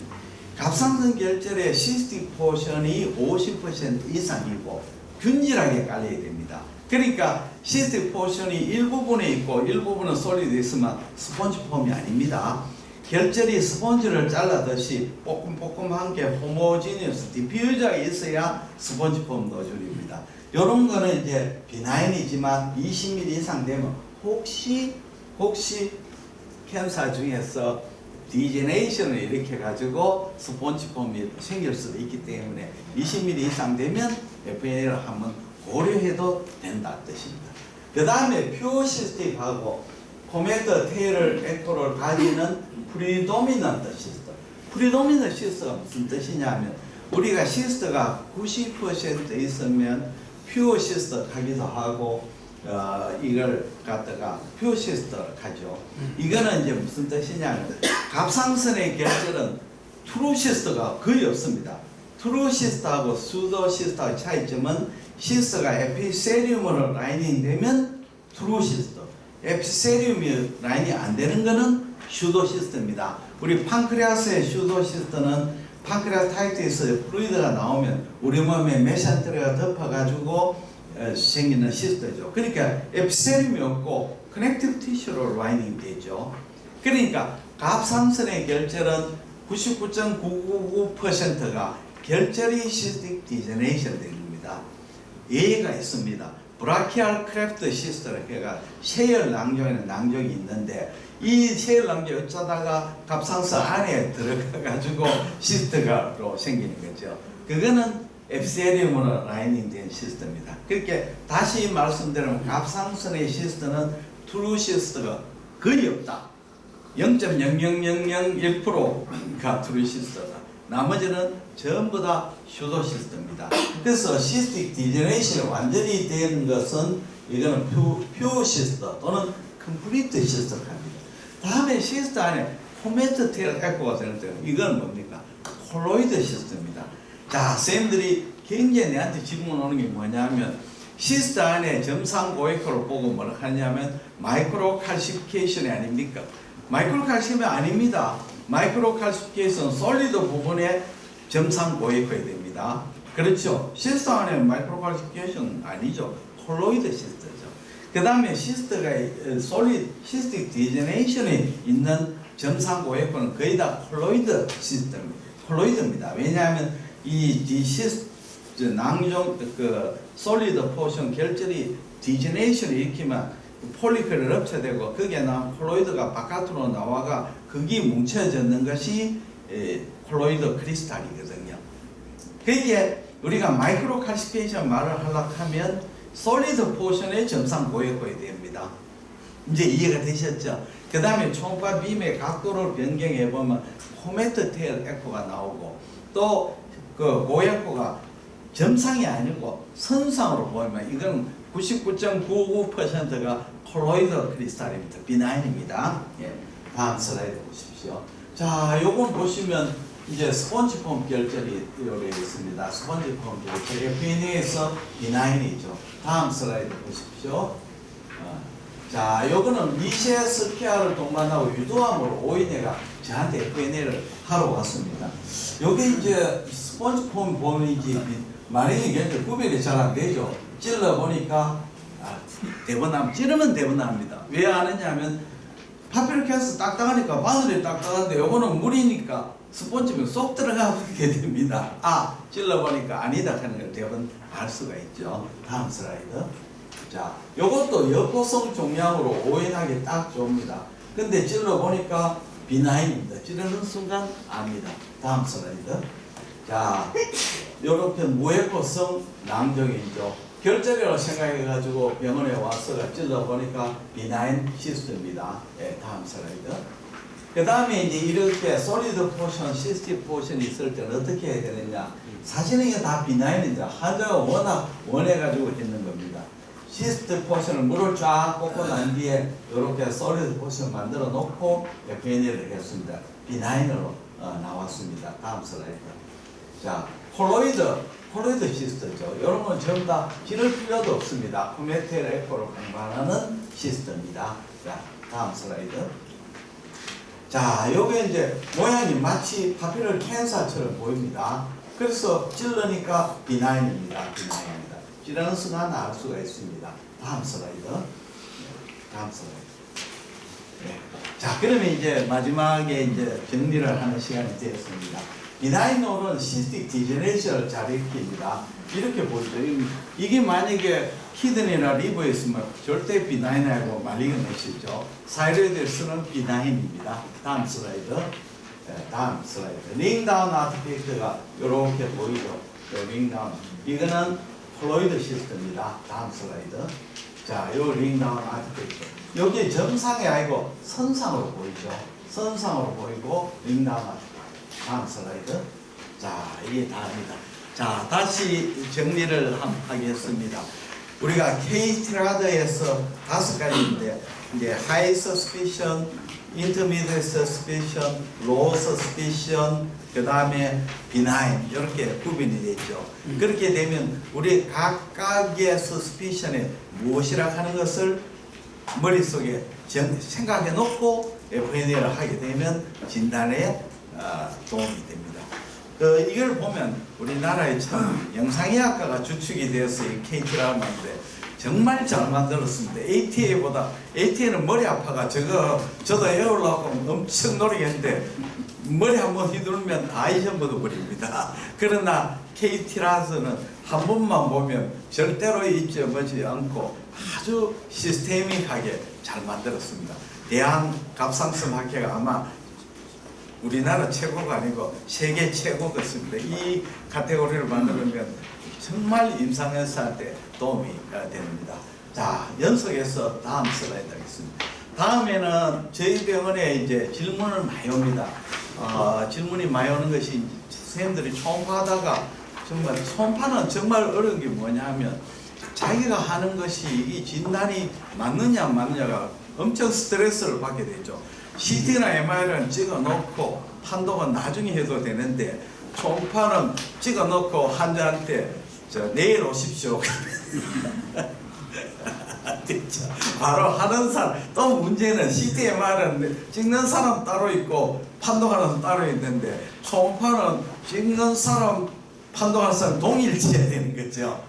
갑상선 결절의 시스틱 포션이 50% 이상이고 균질하게 깔려야 됩니다. 그러니까 시스틱 포션이 일부분에 있고 일부분은 솔리드 있으면 스폰지폼이 아닙니다. 결절이 스폰지를 잘라듯이 뽀끔뽀끔한 게 호모지니어스 디퓨저가 있어야 스폰지폼 노즐입니다. 이런 거는 이제 비나인이지만 20mm 이상 되면 혹시 캔사 중에서 디제네이션을 일으켜 가지고 스폰지폼이 생길 수도 있기 때문에 20mm 이상 되면 FNA를 한번 고려해도 된다 뜻입니다. 그 다음에 퓨어시스틱하고 포메터 테일 에코를 가지는 프리도미넌트 시스터. 프리도미넌트 시스터가 무슨 뜻이냐면 우리가 시스터가 90% 있으면 퓨어 시스터 하기도 하고 이걸 갖다가 퓨어 시스터를 하죠. 이거는 이제 무슨 뜻이냐면 갑상선의 결절은 트루 시스터가 거의 없습니다. 트루 시스터하고 수도 시스터의 차이점은 시스터가 에피세리움으로 라이닝 되면 트루 시스터, 에피세리움이 라인이 안 되는 거는 슈도 시스터입니다. 우리 판크레아스의 슈도 시스터는 판크레아타이트에서 플루이드가 나오면 우리 몸에 메센테리가 덮어가지고 생기는 시스터죠. 그러니까 에피세리움이 없고 커넥티브 티슈로 라이닝 되죠. 그러니까 갑상선의 결절은 99.999%가 결절이 시스틱 디제네이션 됩니다. 예외가 있습니다. 브라키알 크래프트 시스터를 걔가 셰열 낭종에는 낭종이 있는데 이 셰열 낭종이 어쩌다가 갑상선 안에 들어가가지고 시스터가로 생기는 거죠. 그거는 에피세리움으로 라이닝 된 시스터입니다. 그렇게 다시 말씀드리면 갑상선의 시스터는 트루 시스터가 거의 없다. 0.00001%가 트루 시스터다. 나머지는 전부 다 슈도 시스터입니다. 그래서 시스틱 디제네이션이 완전히 된 것은 이거는 퓨어 시스터 또는 컴플리트 시스터입니다. 다음에 시스터 안에 포메트 테일 에코가 되는데 이건 뭡니까? 콜로이드 시스터입니다. 자, 쌤들이 굉장히 내한테 질문 오는 게 뭐냐면 시스터 안에 점상 고에코를 보고 뭘 하냐면 마이크로 칼시피케이션이 아닙니까? 마이크로 칼시피케이션이 아닙니다. 마이크로 칼시피케이션 솔리드 부분에 점상 고에코야 됩니다. 그렇죠? 시스터 안에 마이크로 칼시피케이션 아니죠. 콜로이드 시스터죠. 그 다음에 시스터가 시스틱 디제네이션이 있는 점상 고에코는 거의 다 콜로이드 시스템입니다. 콜로이드입니다. 왜냐하면 이 시스터 낭종 솔리드 포션 결절이 디제네이션을 일으키면 폴리클이 럽체되고 거기에 나온 콜로이드가 바깥으로 나와가 거기 뭉쳐졌는 것이 콜로이드 크리스탈이거든요. 그러니까 우리가 마이크로 칼시피케이션 말을 하려고 하면 솔리드 포션의 점상 고에코야 됩니다. 이제 이해가 되셨죠? 그 다음에 초음파 빔의 각도를 변경해 보면 포메트 테일 에코가 나오고 또 그 고약호가 점상이 아니고 선상으로 보이면 이건 99.99%가 콜로이드 크리스탈입니다. 비나인입니다. 예. 다음 슬라이드 보십시오. 자, 요건 보시면 이제 스폰지폼 결절이 여기 있습니다. 스폰지폼 결절 FNA에서 비나인이죠. 다음 슬라이드 보십시오. 자, 요거는 미세 스피아를 동반하고 유도암으로 오인회가 저한테 FNA를 하러 왔습니다. 요게 이제 스폰지폼 폼인지 마린이 굉장히 구별이 잘 안 되죠. 찔러 보니까 대번함, 찌르면 대번합니다. 왜 아느냐면 파피루케스 딱딱하니까 바늘이 딱딱한데 요거는 물이니까 스폰지면 쏙 들어가게 됩니다. 찔러 보니까 아니다 하는 걸 대번 알 수가 있죠. 다음 슬라이드. 자, 요것도 여포성 종양으로 오인하기 딱 좋습니다. 근데 찔러 보니까 비나인입니다. 찌르는 순간 압니다. 다음 슬라이드. 자, 요렇게 무해포성 낭종이죠. 결절이라고 생각해가지고 병원에 와서 찔러 보니까 비나인 시스트입니다. 네, 다음 슬라이드. 그 다음에 이제 이렇게 솔리드 포션, 시스틱 포션이 있을 때는 어떻게 해야 되느냐. 사실은 이게 다 비나인인데 환자가 워낙 원해가지고 있는 겁니다. 시스틱 포션을 물을 쫙 꽂고 난 뒤에 이렇게 솔리드 포션 만들어 놓고 FNA를 했습니다. 비나인으로 나왔습니다. 다음 슬라이드. 자, 콜로이드 시스트죠. 이런 건 전부 다 기를 필요도 없습니다. 코메텔 에코로 공부하는 시스트입니다. 자, 다음 슬라이드. 자, 요게 이제 모양이 마치 파피럴 캔사처럼 보입니다. 그래서 찔러니까 비나인입니다. 비나인입니다. 찌르는 순간 알 수가 있습니다. 다음 슬라이드. 다음 슬라이드. 네. 자, 그러면 이제 마지막에 이제 정리를 하는 시간이 되었습니다. 비나인홀은 시스틱 디제네이션을 잘 일으킵니다. 이렇게 보죠. 이게 만약에 키드니나 리버에 있으면 절대 비나인하고 말리그네시죠. 사이로이드에서는 비나인입니다. 다음 슬라이드. 네, 다음 슬라이드. 링다운 아티팩트가 이렇게 보이죠. 링다운. 이거는 콜로이드 시스템입니다. 다음 슬라이드. 자, 요 링다운 아티팩트. 여기 정상이 아니고 선상으로 보이죠. 선상으로 보이고 링다운 아티팩트. 다음 슬라이드. 자, 이게 다입니다. 자, 다시 정리를 하겠습니다. 우리가 K-트라드에서 5가지인데 이제 High Suspicion, Intermediate Suspicion, Low Suspicion, 그 다음에 Benign 이렇게 구분이 되죠. 그렇게 되면 우리 각각의 Suspicion에 무엇이라 하는 것을 머릿속에 생각해 놓고 FNA를 하게 되면 진단에 도움이 됩니다. 이걸 보면 우리나라에 참 영상의학과가 주축이 되어서 이 KT라는데 정말 잘 만들었습니다. ATA는 머리 아파가 저도 애우려고 엄청 노력했는데 머리 한번 휘두르면 다 잊어버립니다. 그러나 KT라서는 한 번만 보면 절대로 잊어버리지 않고 아주 시스테믹하게 잘 만들었습니다. 대한갑상선학회가 아마 우리나라 최고가 아니고 세계 최고 같습니다. 이 카테고리를 만들면 정말 임상의사한테 도움이 됩니다. 자, 연속해서 다음 슬라이드 하겠습니다. 다음에는 저희 병원에 이제 질문을 많이 옵니다. 질문이 많이 오는 것이 선생님들이 초음파하다가 정말 초음파는 정말 어려운 게 뭐냐면 자기가 하는 것이 이 진단이 맞느냐 안 맞느냐가 엄청 스트레스를 받게 되죠. CT나 MR은 찍어놓고 판독은 나중에 해도 되는데 초음파는 찍어놓고 환자한테 내일 오십시오. 됐죠. 바로 하는 사람. 또 문제는 CT, MR은 찍는 사람 따로 있고 판독하는 사람 따로 있는데 초음파는 찍는 사람 판독하는 사람 동일치해야 되는 거죠.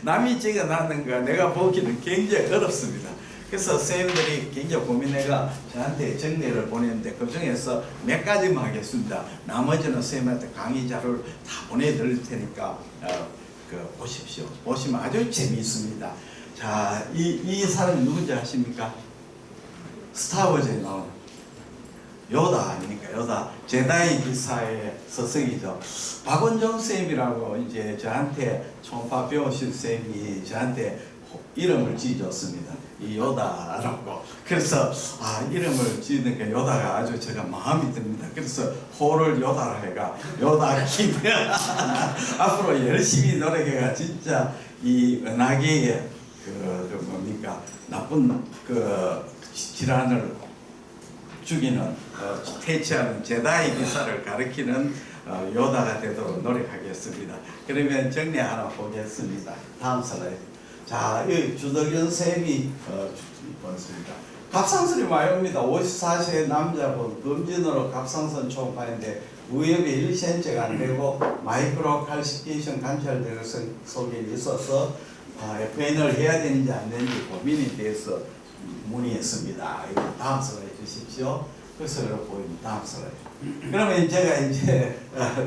남이 찍어놨는 거 내가 보기는 굉장히 어렵습니다. 그래서 선생님들이 굉장히 고민해가 저한테 정리를 보냈는데 그 중에서 몇 가지만 하겠습니다. 나머지는 선생님한테 강의 자료를 다 보내드릴 테니까 보십시오. 보시면 아주 재미있습니다. 자, 이 사람이 누군지 아십니까? 스타워즈에 나오는 요다 아닙니까? 요다. 제다이 기사의 서석이죠. 박원정 선생님이라고 이제 저한테 초음파 배우신 선생님이 저한테 이름을 지어줬습니다. 이 요다라고. 그래서 이름을 지으니까 요다가 아주 제가 마음이 듭니다. 그래서 호를 요다라 해가 요다 김. 앞으로 열심히 노력해가 진짜 이 은하계에 뭡니까 나쁜 질환을 죽이는 퇴치하는 제다의 기사를 가리키는 요다가 되도록 노력하겠습니다. 그러면 정리 하나 보겠습니다. 다음 슬라이드. 자, 이 주덕연 쌤이 보냈습니다. 갑상선이 많이 옵니다. 54세 남자분 검진으로 갑상선 초음파인데 무협이 1cm가 안 되고 마이크로 칼시피케이션 관찰되는 속에 있어서 FN을 해야 되는지 안 되는지 고민이 돼서 문의했습니다. 이거 다음 슬라이드 주십시오. 그래서 이렇게 보입니다. 다음 슬라이드. 그러면 제가 이제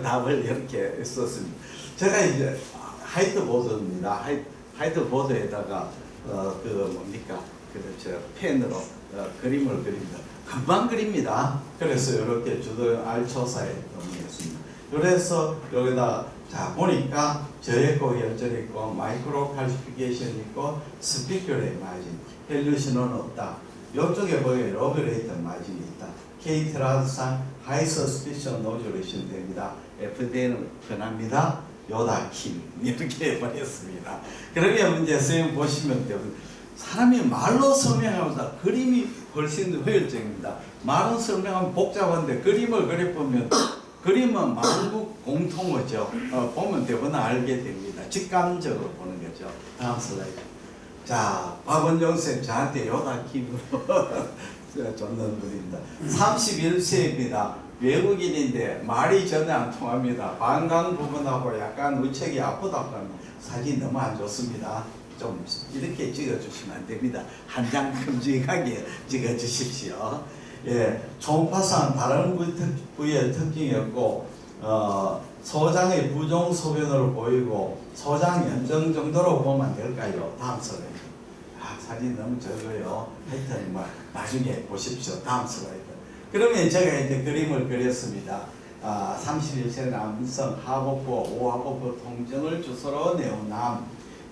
답을 이렇게 썼습니다. 제가 이제 화이트보드입니다. 화이트보드에다가 뭡니까? 그렇죠. 펜으로 그림을 그립니다. 금방 그립니다. 그래서 이렇게 주도 알초사에 넘기겠습니다. 그래서 여기다 자 보니까 저에코 혈전 있고 마이크로 칼시피케이션 있고 스피큘레 마진 헬루신은 없다. 이쪽에 보면 로뷰레이터 마진이 있다. 케이트라드산 하이 서스피션 노듈레이션 됩니다. FDA는 변합니다. 요다킴 이렇게 보냈습니다. 그러면 이제 선생님 보시면 돼요. 사람이 말로 설명하면서 그림이 훨씬 효율적입니다. 말은 설명하면 복잡한데 그림을 그려보면 그림은 만국 공통어죠. 보면 대부분 알게 됩니다. 직감적으로 보는 거죠. 다음 슬라이드. 자, 박원정 쌤 저한테 요다킴으로 줬는 분입니다. 31세입니다. 외국인인데 말이 전혀 안 통합니다. 방광 부분하고 약간 우측이 아프다고 하면 사진 너무 안 좋습니다. 좀 이렇게 찍어주시면 안 됩니다. 한 장 큼직하게 찍어주십시오. 예, 초음파상 다른 부위의 특징이 없고 소장의 부종 소변으로 보이고 소장 연정 정도로 보면 될까요? 다음 슬라이드. 사진 너무 적어요. 하여튼 나중에 보십시오. 다음 슬라이드. 그러면 제가 이제 그림을 그렸습니다. 31세 남성 하복부, 오하복부 통증을 주소로 내온 남.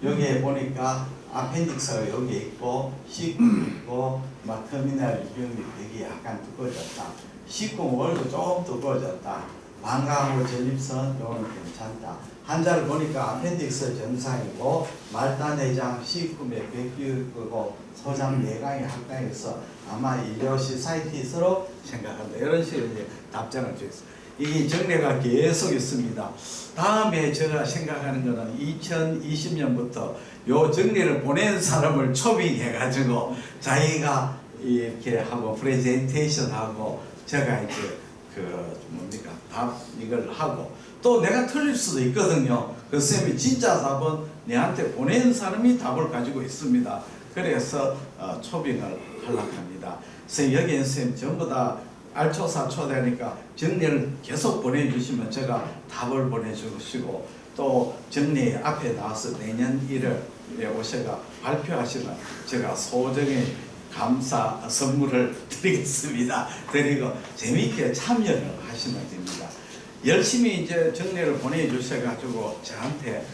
여기에 보니까 아펜딕스가 여기 있고 C궁 있고 터미널 이경이 되게 약간 두꺼워졌다. C궁 월도 조금 두꺼워졌다. 방광후 전립선 요는 괜찮다. 환자를 보니까 아펜딕스 정상이고 말단내장 C궁에 백기고 소장 내강이 확장해서 아마 일레오시사이티스로 생각한다. 이런 식으로 이제 답장을 주었어요. 이 정례가 계속 있습니다. 다음에 제가 생각하는 것은 2020년부터 요 정례를 보낸 사람을 초빙해가지고 자기가 이렇게 하고 프레젠테이션 하고 제가 이제 뭡니까 답 이걸 하고 또 내가 틀릴 수도 있거든요. 그 쌤이 진짜 답은 내한테 보낸 사람이 답을 가지고 있습니다. 그래서 초빙을 하려고 합니다. 그래서 여기에 쌤 전부 다 알초사 초대하니까 정리를 계속 보내주시면 제가 답을 보내주시고 또 정리 앞에 나와서 내년 1월에 오셔가 발표하시면 제가 소정의 감사 선물을 드리겠습니다. 드리고 재미있게 참여를 하시면 됩니다. 열심히 이제 정리를 보내주셔가지고 저한테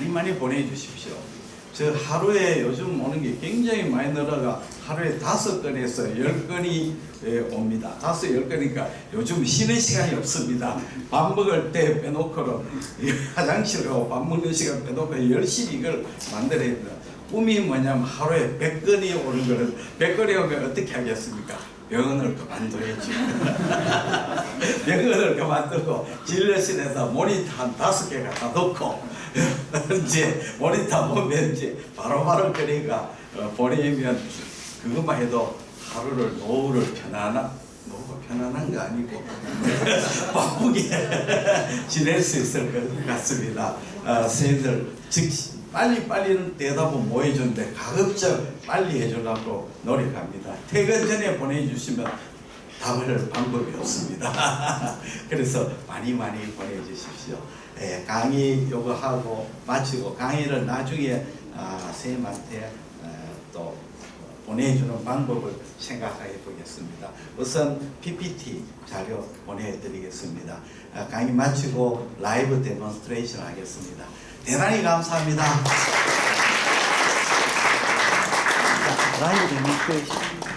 많이 보내주십시오. 저 하루에 요즘 오는 게 굉장히 많이 늘어가 하루에 5건에서 10건이 옵니다. 10건이니까 요즘 쉬는 시간이 없습니다. 밥 먹을 때 빼놓고는 화장실 가고 밥 먹는 시간 빼놓고 열심히 이걸 만들어야 됩니다. 꿈이 뭐냐면 하루에 100건이 오는 거는 100건이 오면 어떻게 하겠습니까? 병원을 그만둬야죠. 병원을 그만두고 진료실에서 모니터 한 5개 갖다 놓고 이제 모니터 보면 이제 바로바로 그러니까 보내면 그것만 해도 하루를 노후를 편안한 거 아니고 바쁘게 지낼 수 있을 것 같습니다. 선생님들 즉시 빨리는 대답은 못 해주는데 가급적 빨리 해주려고 노력합니다. 퇴근 전에 보내주시면 답할 방법이 없습니다. 그래서 많이 보내주십시오. 강의 요거 하고 마치고 강의를 나중에 선생님한테 또 보내주는 방법을 생각해 보겠습니다. 우선 PPT 자료 보내드리겠습니다. 강의 마치고 라이브 데몬스트레이션 하겠습니다. 대단히 감사합니다. 알아야 되는 것이